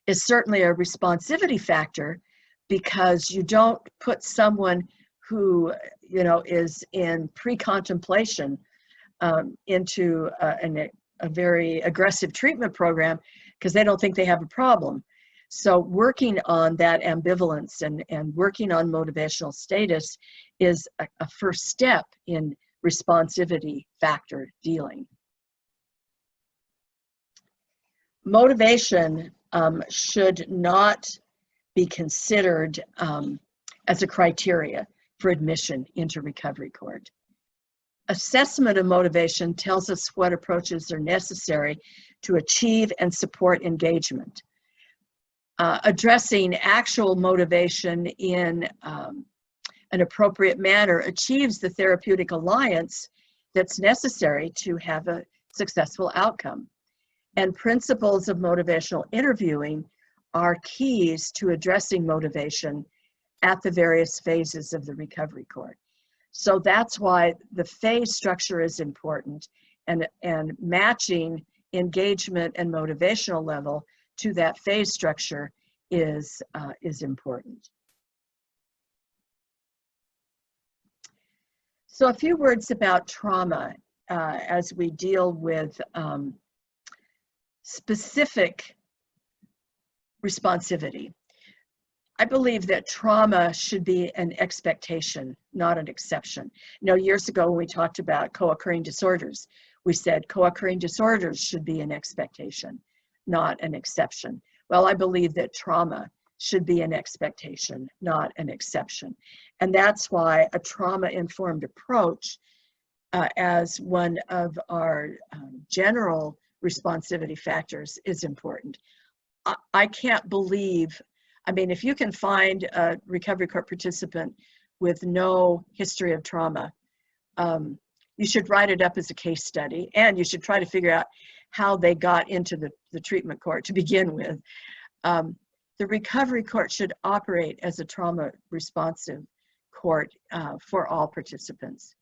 is certainly a responsivity factor, because you don't put someone who, you know, is in pre-contemplation into a very aggressive treatment program because they don't think they have a problem. So working on that ambivalence and working on motivational status is a first step in responsivity factor dealing. Motivation should not be considered as a criteria for admission into recovery court. Assessment of motivation tells us what approaches are necessary to achieve and support engagement. Addressing actual motivation in an appropriate manner achieves the therapeutic alliance that's necessary to have a successful outcome. And principles of motivational interviewing are keys to addressing motivation at the various phases of the recovery court. So that's why the phase structure is important, and matching engagement and motivational level to that phase structure is important. So a few words about trauma as we deal with specific responsivity. I believe that trauma should be an expectation, not an exception. You know, years ago when we talked about co-occurring disorders, we said co-occurring disorders should be an expectation, not an exception. Well, I believe that trauma should be an expectation, not an exception. And that's why a trauma-informed approach as one of our general responsivity factors is important. I can't believe, I mean, if you can find a recovery court participant with no history of trauma, you should write it up as a case study, and you should try to figure out how they got into the treatment court to begin with. The recovery court should operate as a trauma responsive court for all participants.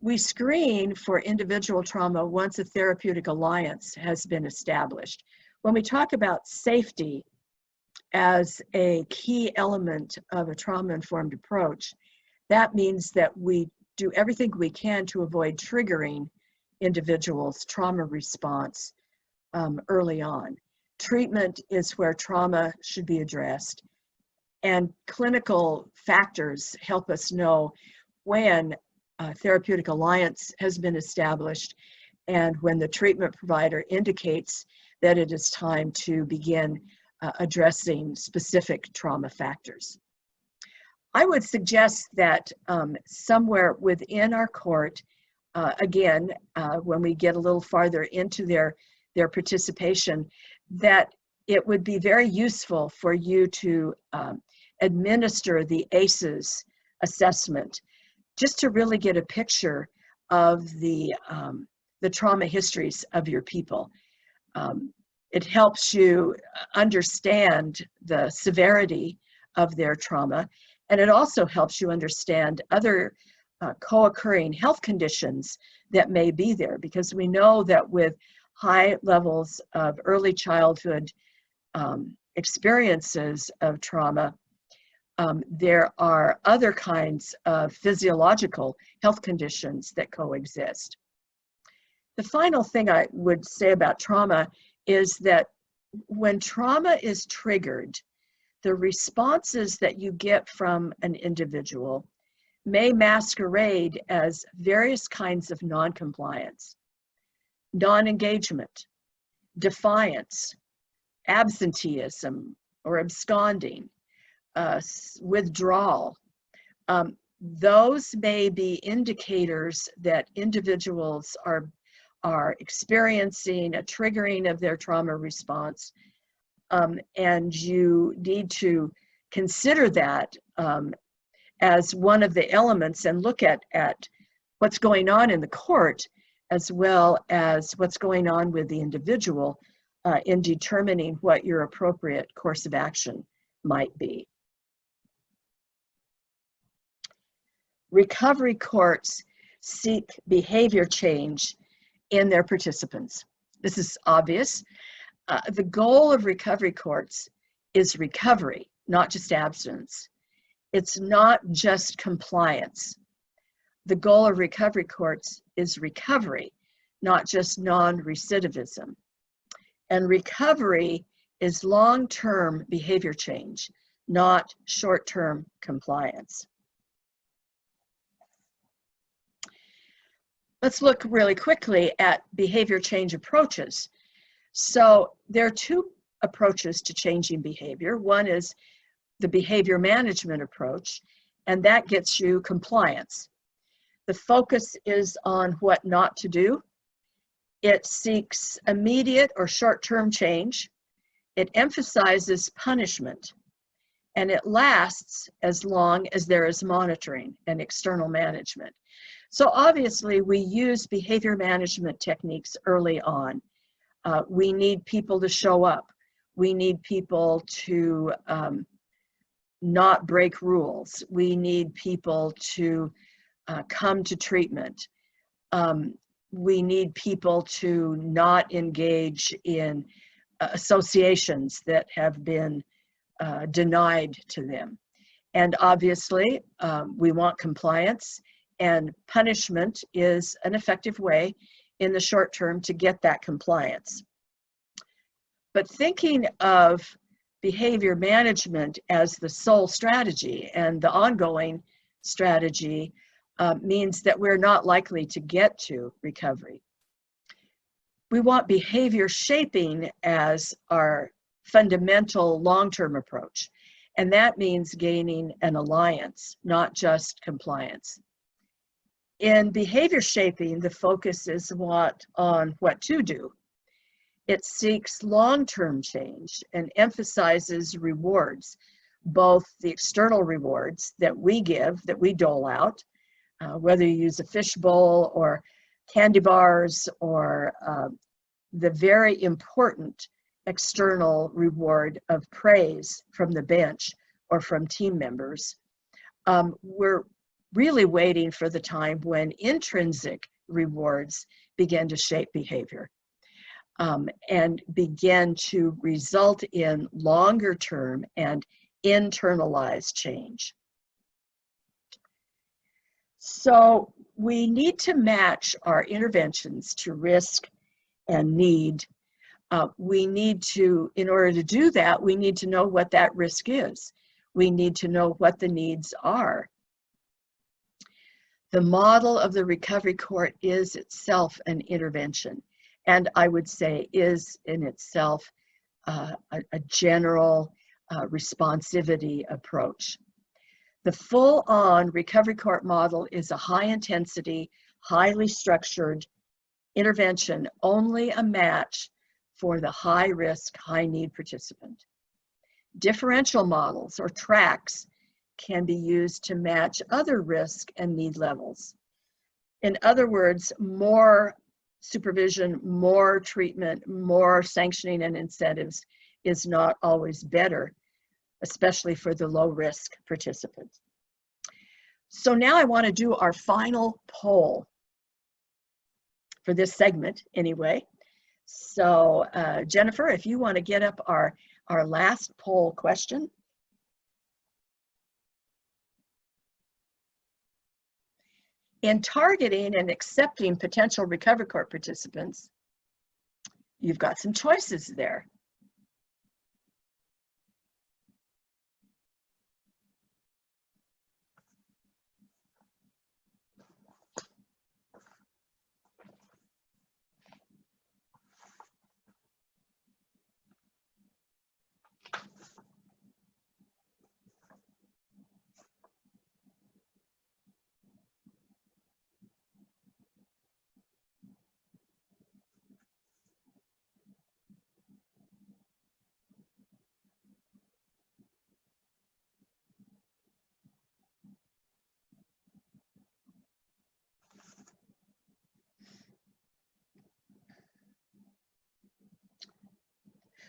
We screen for individual trauma once a therapeutic alliance has been established. When we talk about safety as a key element of a trauma-informed approach, that means that we do everything we can to avoid triggering individuals' trauma response early on. Treatment is where trauma should be addressed, and clinical factors help us know when a therapeutic alliance has been established and when the treatment provider indicates that it is time to begin addressing specific trauma factors. I would suggest that somewhere within our court, again, when we get a little farther into their participation, that it would be very useful for you to administer the ACEs assessment, just to really get a picture of the trauma histories of your people. It helps you understand the severity of their trauma, and it also helps you understand other co-occurring health conditions that may be there, because we know that with high levels of early childhood experiences of trauma, there are other kinds of physiological health conditions that coexist. The final thing I would say about trauma is that when trauma is triggered, the responses that you get from an individual may masquerade as various kinds of non-compliance, non-engagement, defiance, absenteeism or absconding, withdrawal. Those may be indicators that individuals are experiencing a triggering of their trauma response, and you need to consider that as one of the elements and look at what's going on in the court as well as what's going on with the individual in determining what your appropriate course of action might be. Recovery courts seek behavior change in their participants. This is obvious. The goal of recovery courts is recovery, not just abstinence. It's not just compliance. The goal of recovery courts is recovery, not just non-recidivism. And recovery is long-term behavior change, not short-term compliance. Let's look really quickly at behavior change approaches. So there are two approaches to changing behavior. One is the behavior management approach, and that gets you compliance. The focus is on what not to do. It seeks immediate or short-term change. It emphasizes punishment, and it lasts as long as there is monitoring and external management. So obviously we use behavior management techniques early on. We need people to show up. We need people to not break rules. We need people to come to treatment. We need people to not engage in associations that have been denied to them. And obviously, we want compliance, and punishment is an effective way in the short term to get that compliance. But thinking of behavior management as the sole strategy and the ongoing strategy means that we're not likely to get to recovery. We want behavior shaping as our fundamental long-term approach, and that means gaining an alliance, not just compliance. In behavior shaping, the focus is on what to do. It seeks long-term change and emphasizes rewards, both the external rewards that we give, that we dole out, whether you use a fishbowl or candy bars or the very important external reward of praise from the bench or from team members. We're really waiting for the time when intrinsic rewards begin to shape behavior and begin to result in longer term and internalized change. So we need to match our interventions to risk and need. We need to, in order to do that, we need to know what that risk is. We need to know what the needs are. The model of the recovery court is itself an intervention, and I would say is in itself a general responsivity approach. The full-on recovery court model is a high-intensity, highly structured intervention, only a match for the high-risk, high-need participant. Differential models or tracks can be used to match other risk and need levels. In other words, more supervision, more treatment, more sanctioning and incentives is not always better, especially for the low-risk participants. So now I want to do our final poll for this segment anyway. So Jennifer, if you want to get up our last poll question. In targeting and accepting potential recovery court participants, you've got some choices there.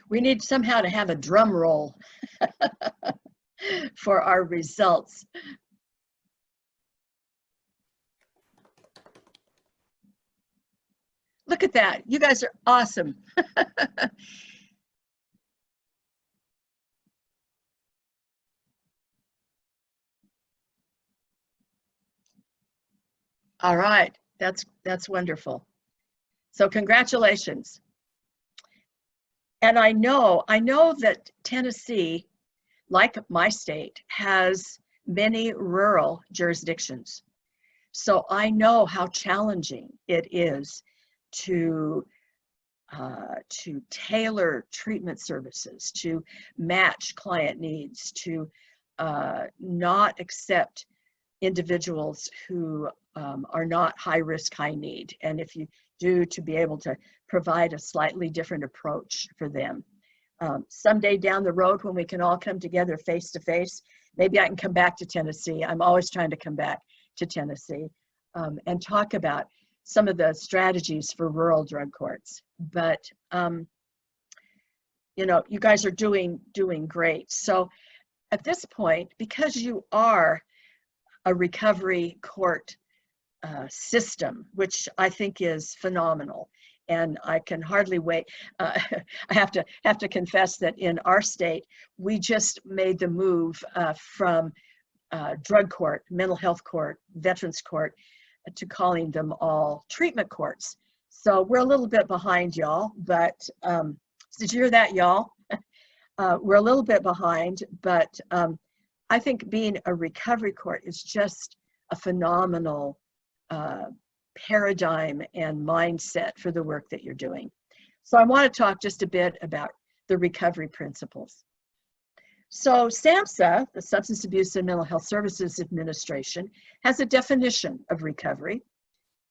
We need somehow to have a drum roll for our results. Look at that. You guys are awesome. All right. That's wonderful. So congratulations. And I know that Tennessee, like my state, has many rural jurisdictions. So I know how challenging it is to tailor treatment services, to match client needs, to not accept individuals who are not high risk, high need. And if you do, to be able to provide a slightly different approach for them. Someday down the road when we can all come together face to face, maybe I can come back to Tennessee. I'm always trying to come back to Tennessee and talk about some of the strategies for rural drug courts. But you know, you guys are doing great. So at this point, because you are a recovery court system, which I think is phenomenal, And I can hardly wait. I have to confess that in our state, we just made the move from drug court, mental health court, veterans court, to calling them all treatment courts. So we're a little bit behind, y'all, but did you hear that, y'all? We're a little bit behind, but I think being a recovery court is just a phenomenal paradigm and mindset for the work that you're doing. So I want to talk just a bit about the recovery principles. So SAMHSA, the Substance Abuse and Mental Health Services Administration, has a definition of recovery.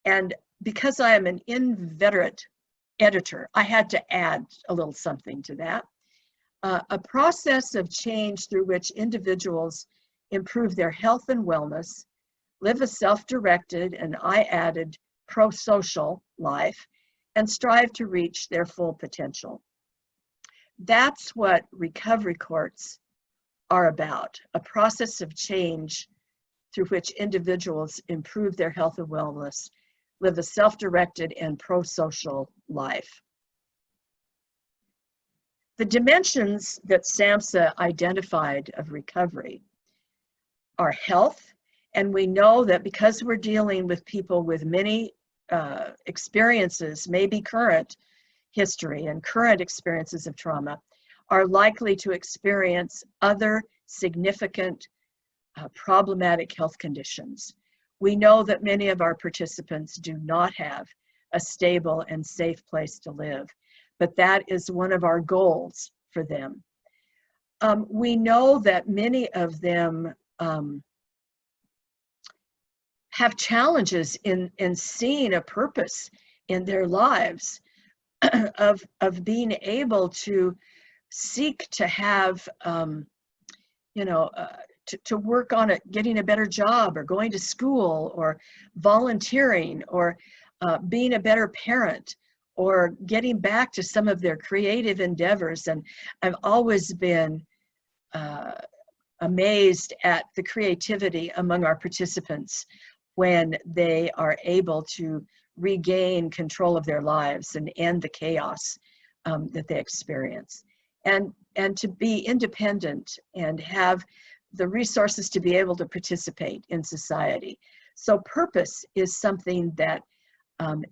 And because I am an inveterate editor, I had to add a little something to that. A process of change through which individuals improve their health and wellness, live a self-directed, and I added pro-social life, and strive to reach their full potential. That's what recovery courts are about, a process of change through which individuals improve their health and wellness, live a self-directed and pro-social life. The dimensions that SAMHSA identified of recovery are health, and we know that because we're dealing with people with many experiences, maybe current history and current experiences of trauma, are likely to experience other significant problematic health conditions. We know that many of our participants do not have a stable and safe place to live, but that is one of our goals for them. We know that many of them have challenges in seeing a purpose in their lives, of being able to seek to have, to work on it, getting a better job, or going to school, or volunteering, or being a better parent, or getting back to some of their creative endeavors. And I've always been amazed at the creativity among our participants when they are able to regain control of their lives and end the chaos that they experience. And to be independent and have the resources to be able to participate in society. So purpose is something that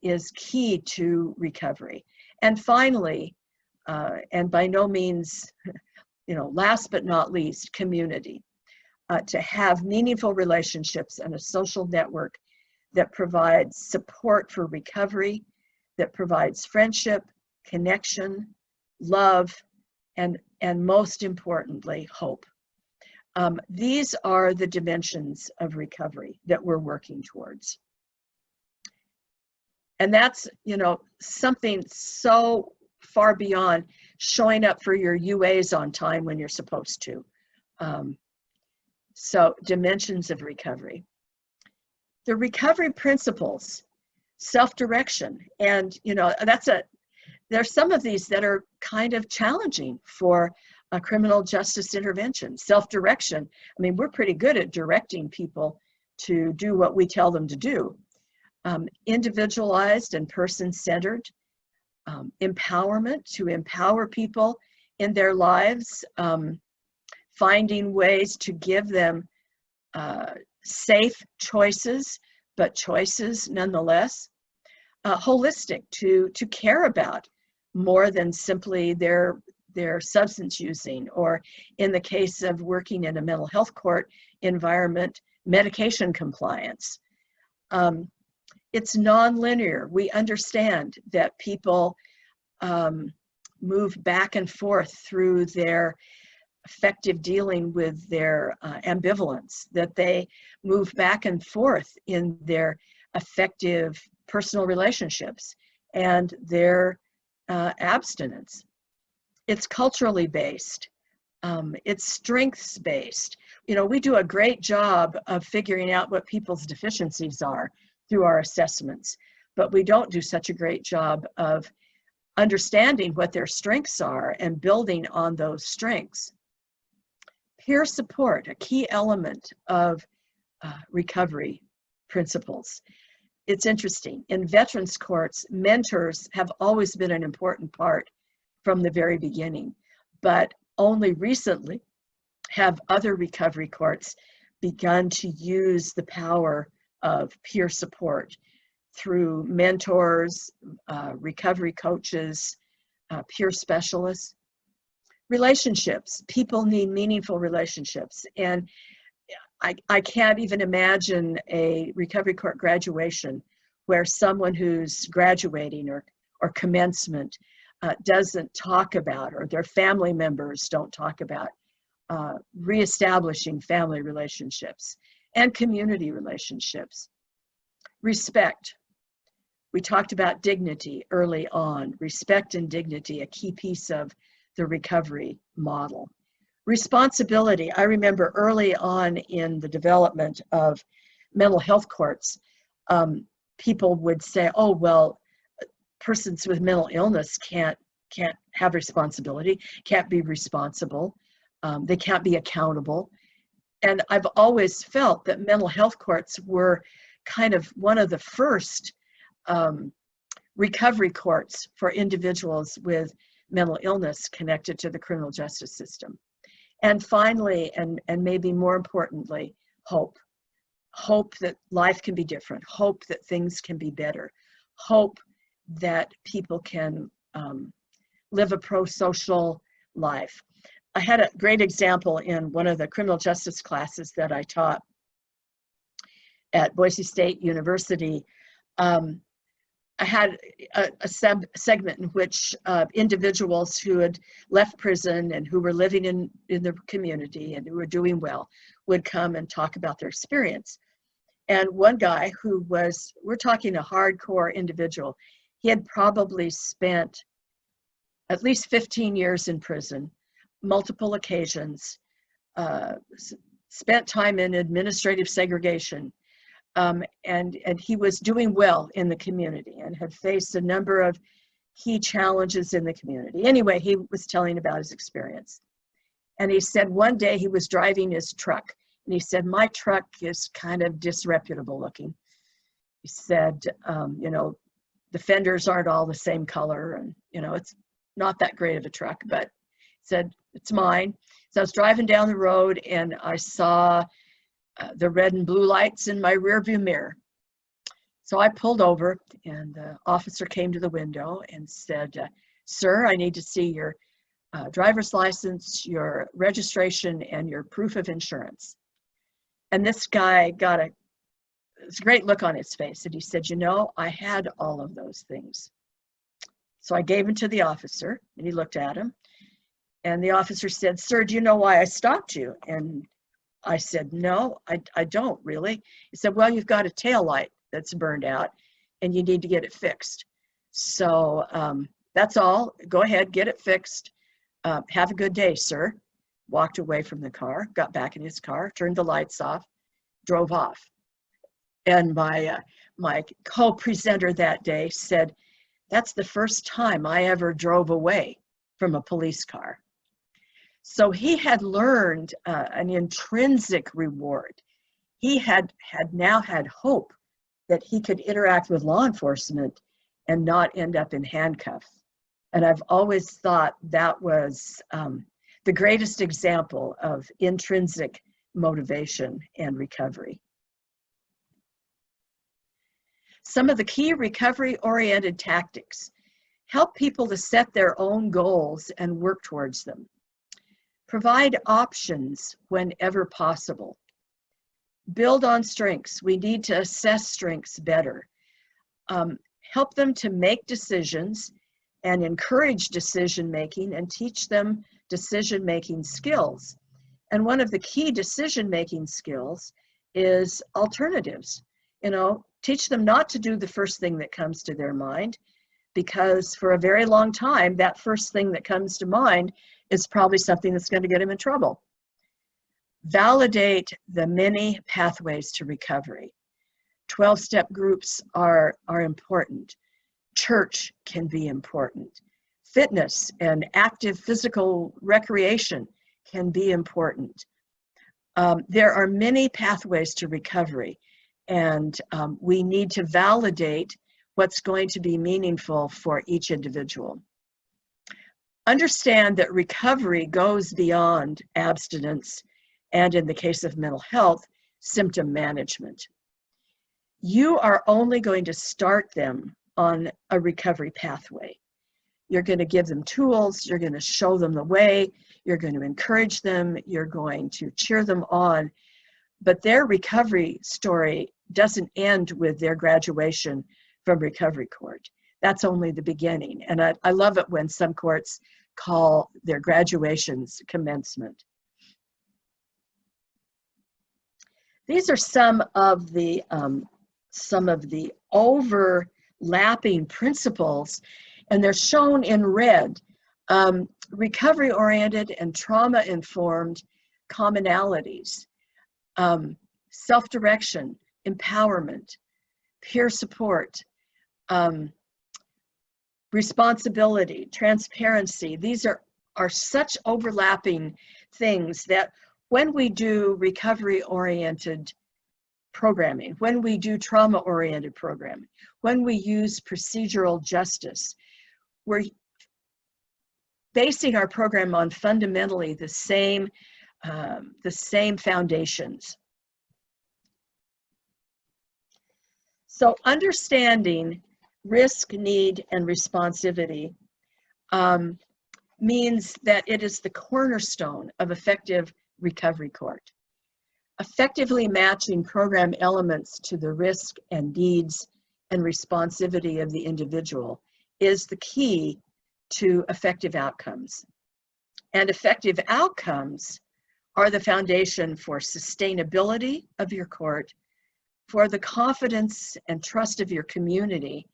is key to recovery. And finally, and by no means, last but not least, community. To have meaningful relationships and a social network that provides support for recovery, that provides friendship, connection, love, and most importantly, hope. These are the dimensions of recovery that we're working towards. And that's, something so far beyond showing up for your UAs on time when you're supposed to. So dimensions of recovery. The recovery principles, self-direction, and there's some of these that are kind of challenging for a criminal justice intervention. Self-direction, we're pretty good at directing people to do what we tell them to do. Individualized and person-centered, empowerment, to empower people in their lives, finding ways to give them safe choices, but choices nonetheless. Holistic, to care about more than simply their substance using, or in the case of working in a mental health court environment, medication compliance. It's nonlinear. We understand that people move back and forth through their effective dealing with their ambivalence, that they move back and forth in their effective personal relationships and their abstinence. It's culturally based. It's strengths based. We do a great job of figuring out what people's deficiencies are through our assessments, but we don't do such a great job of understanding what their strengths are and building on those strengths. Peer support, a key element of recovery principles. it's interesting. In veterans courts, mentors have always been an important part from the very beginning, but only recently have other recovery courts begun to use the power of peer support through mentors, recovery coaches, peer specialists. Relationships. People need meaningful relationships. And I can't even imagine a recovery court graduation where someone who's graduating or commencement doesn't talk about, or their family members don't talk about, reestablishing family relationships and community relationships. Respect. We talked about dignity early on. Respect and dignity, a key piece of the recovery model. Responsibility. I remember early on in the development of mental health courts, people would say, oh, well, persons with mental illness can't have responsibility, can't be responsible, they can't be accountable. And I've always felt that mental health courts were kind of one of the first recovery courts for individuals with mental illness connected to the criminal justice system. And finally, and maybe more importantly, hope. Hope that life can be different, hope that things can be better, hope that people can live a pro-social life. I had a great example in one of the criminal justice classes that I taught at Boise State University. I had a segment in which individuals who had left prison and who were living in the community and who were doing well would come and talk about their experience. And one guy who was, we're talking a hardcore individual, he had probably spent at least 15 years in prison, multiple occasions, spent time in administrative segregation, and he was doing well in the community and had faced a number of key challenges in the community. Anyway, he was telling about his experience. And he said one day he was driving his truck, and he said, my truck is kind of disreputable looking. He said, you know, the fenders aren't all the same color, and, you know, it's not that great of a truck, but he said, it's mine. So I was driving down the road, and I saw the red and blue lights in my rearview mirror. So I pulled over, and the officer came to the window and said, sir, I need to see your driver's license, your registration, and your proof of insurance. And this guy got a great look on his face, and he said, you know, I had all of those things. So I gave him to the officer, and he looked at him, and the officer said, sir, do you know why I stopped you? And I said, no, I don't really. He said, well, you've got a tail light that's burned out, and you need to get it fixed. So that's all. Go ahead, get it fixed. Have a good day, sir. Walked away from the car, got back in his car, turned the lights off, drove off. And my co-presenter that day said, that's the first time I ever drove away from a police car. So he had learned an intrinsic reward. He had now had hope that he could interact with law enforcement and not end up in handcuffs. And I've always thought that was the greatest example of intrinsic motivation and recovery. Some of the key recovery-oriented tactics help people to set their own goals and work towards them. Provide options whenever possible. Build on strengths. We need to assess strengths better. Help them to make decisions and encourage decision-making and teach them decision-making skills. And one of the key decision-making skills is alternatives. You know, teach them not to do the first thing that comes to their mind, because for a very long time, that first thing that comes to mind is probably something that's going to get them in trouble. Validate the many pathways to recovery. 12-step groups are important. Church can be important. Fitness and active physical recreation can be important. There are many pathways to recovery, And we need to validate what's going to be meaningful for each individual. Understand that recovery goes beyond abstinence and, in the case of mental health, symptom management. You are only going to start them on a recovery pathway. You're going to give them tools, you're going to show them the way, you're going to encourage them, you're going to cheer them on, but their recovery story doesn't end with their graduation from recovery court. That's only the beginning. And I love it when some courts call their graduations commencement. These are some of the overlapping principles, and they're shown in red. Recovery-oriented and trauma-informed commonalities, self-direction, empowerment, peer support, responsibility, transparency. These are such overlapping things that when we do recovery-oriented programming, when we do trauma-oriented programming, when we use procedural justice, we're basing our program on fundamentally the same foundations. So understanding risk, need, and responsivity means that it is the cornerstone of effective recovery court. Effectively matching program elements to the risk and needs and responsivity of the individual is the key to effective outcomes. And effective outcomes are the foundation for sustainability of your court, for the confidence and trust of your community,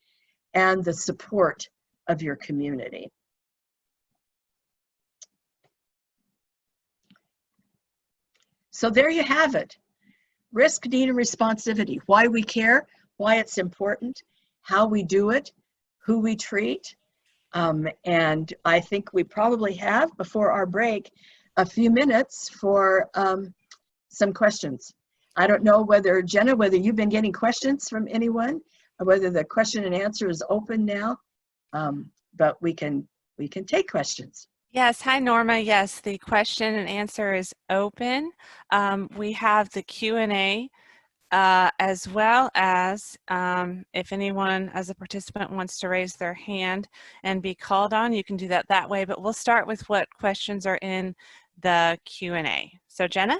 and the support of your community. So there you have it. Risk, need, and responsivity. Why we care, why it's important, how we do it, who we treat. And I think we probably have, before our break, a few minutes for some questions. I don't know whether, Jenna, whether you've been getting questions from anyone, or whether the question and answer is open now, but we can take questions. Yes, hi Norma. Yes, the question and answer is open. We have the Q&A as well as if anyone as a participant wants to raise their hand and be called on, you can do that way, but we'll start with what questions are in the Q&A. So Jenna?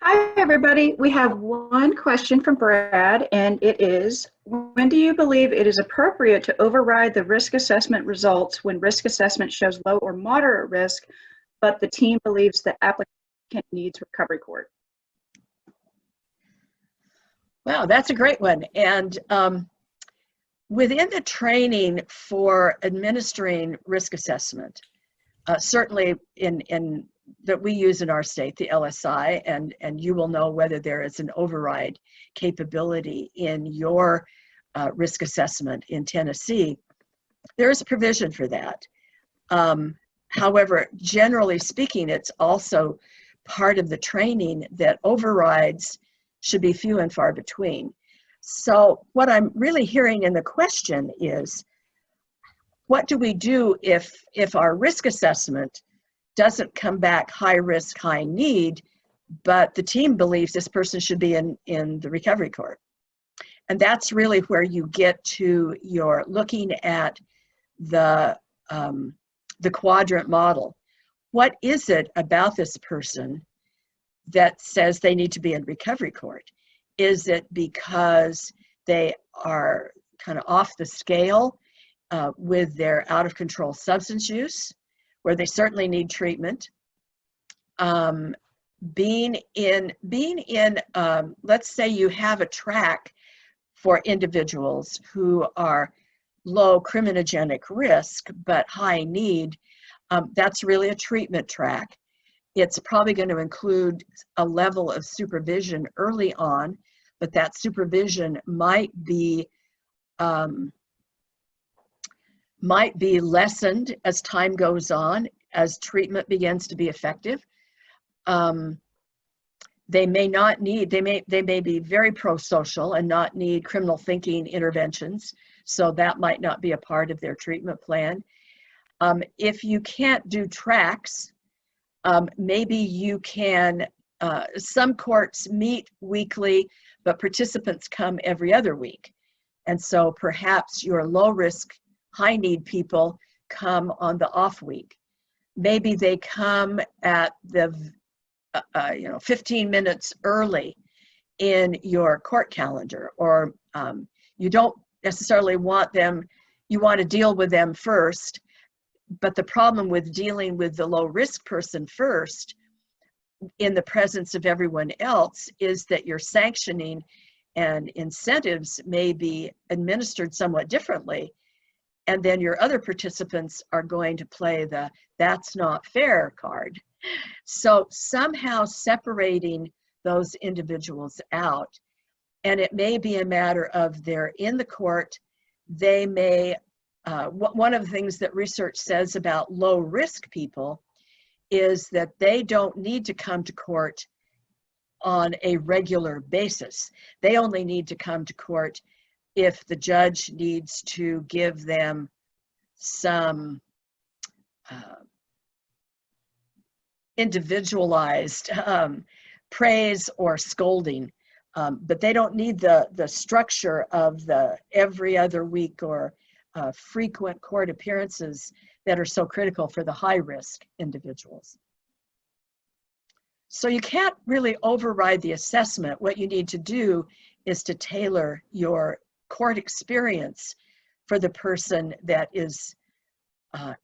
Hi, everybody. We have one question from Brad, and it is, when do you believe it is appropriate to override the risk assessment results when risk assessment shows low or moderate risk, but the team believes the applicant needs recovery court? Wow, that's a great one. And within the training for administering risk assessment, certainly in that we use in our state, the LSI, and you will know whether there is an override capability in your risk assessment in Tennessee. There is a provision for that. However, generally speaking, it's also part of the training that overrides should be few and far between. So what I'm really hearing in the question is, what do we do if our risk assessment doesn't come back high risk, high need, but the team believes this person should be in the recovery court? And that's really where you get to your looking at the quadrant model. What is it about this person that says they need to be in recovery court? Is it because they are kind of off the scale with their out of control substance use, where they certainly need treatment? Being in, let's say you have a track for individuals who are low criminogenic risk but high need, that's really a treatment track. It's probably going to include a level of supervision early on, but that supervision might be lessened as time goes on, as treatment begins to be effective. They may not need, they may be very pro-social and not need criminal thinking interventions, so that might not be a part of their treatment plan. If you can't do tracks, maybe you can, some courts meet weekly, but participants come every other week. And so perhaps your low risk, high need people come on the off week. Maybe they come at the 15 minutes early in your court calendar, or you don't necessarily want them, you want to deal with them first. But the problem with dealing with the low risk person first in the presence of everyone else is that your sanctioning and incentives may be administered somewhat differently. And then your other participants are going to play the "that's not fair" card. So somehow separating those individuals out, and it may be a matter of they're in the court, they may, one of the things that research says about low risk people is that they don't need to come to court on a regular basis. They only need to come to court if the judge needs to give them some individualized praise or scolding, but they don't need the structure of the every other week or frequent court appearances that are so critical for the high risk individuals. So you can't really override the assessment. What you need to do is to tailor your court experience for the person that is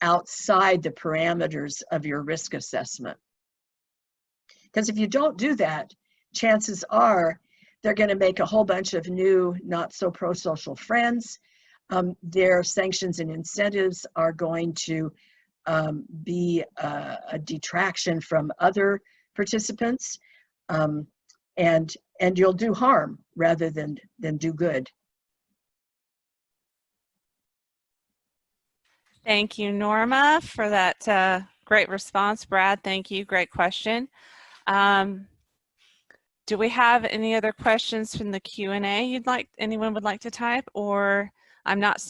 outside the parameters of your risk assessment. Because if you don't do that, chances are they're going to make a whole bunch of new, not so pro-social friends. Their sanctions and incentives are going to be a detraction from other participants, and you'll do harm rather than do good. Thank you, Norma, for that great response. Brad, thank you. Great question. Do we have any other questions from the Q&A anyone would like to type, or I'm not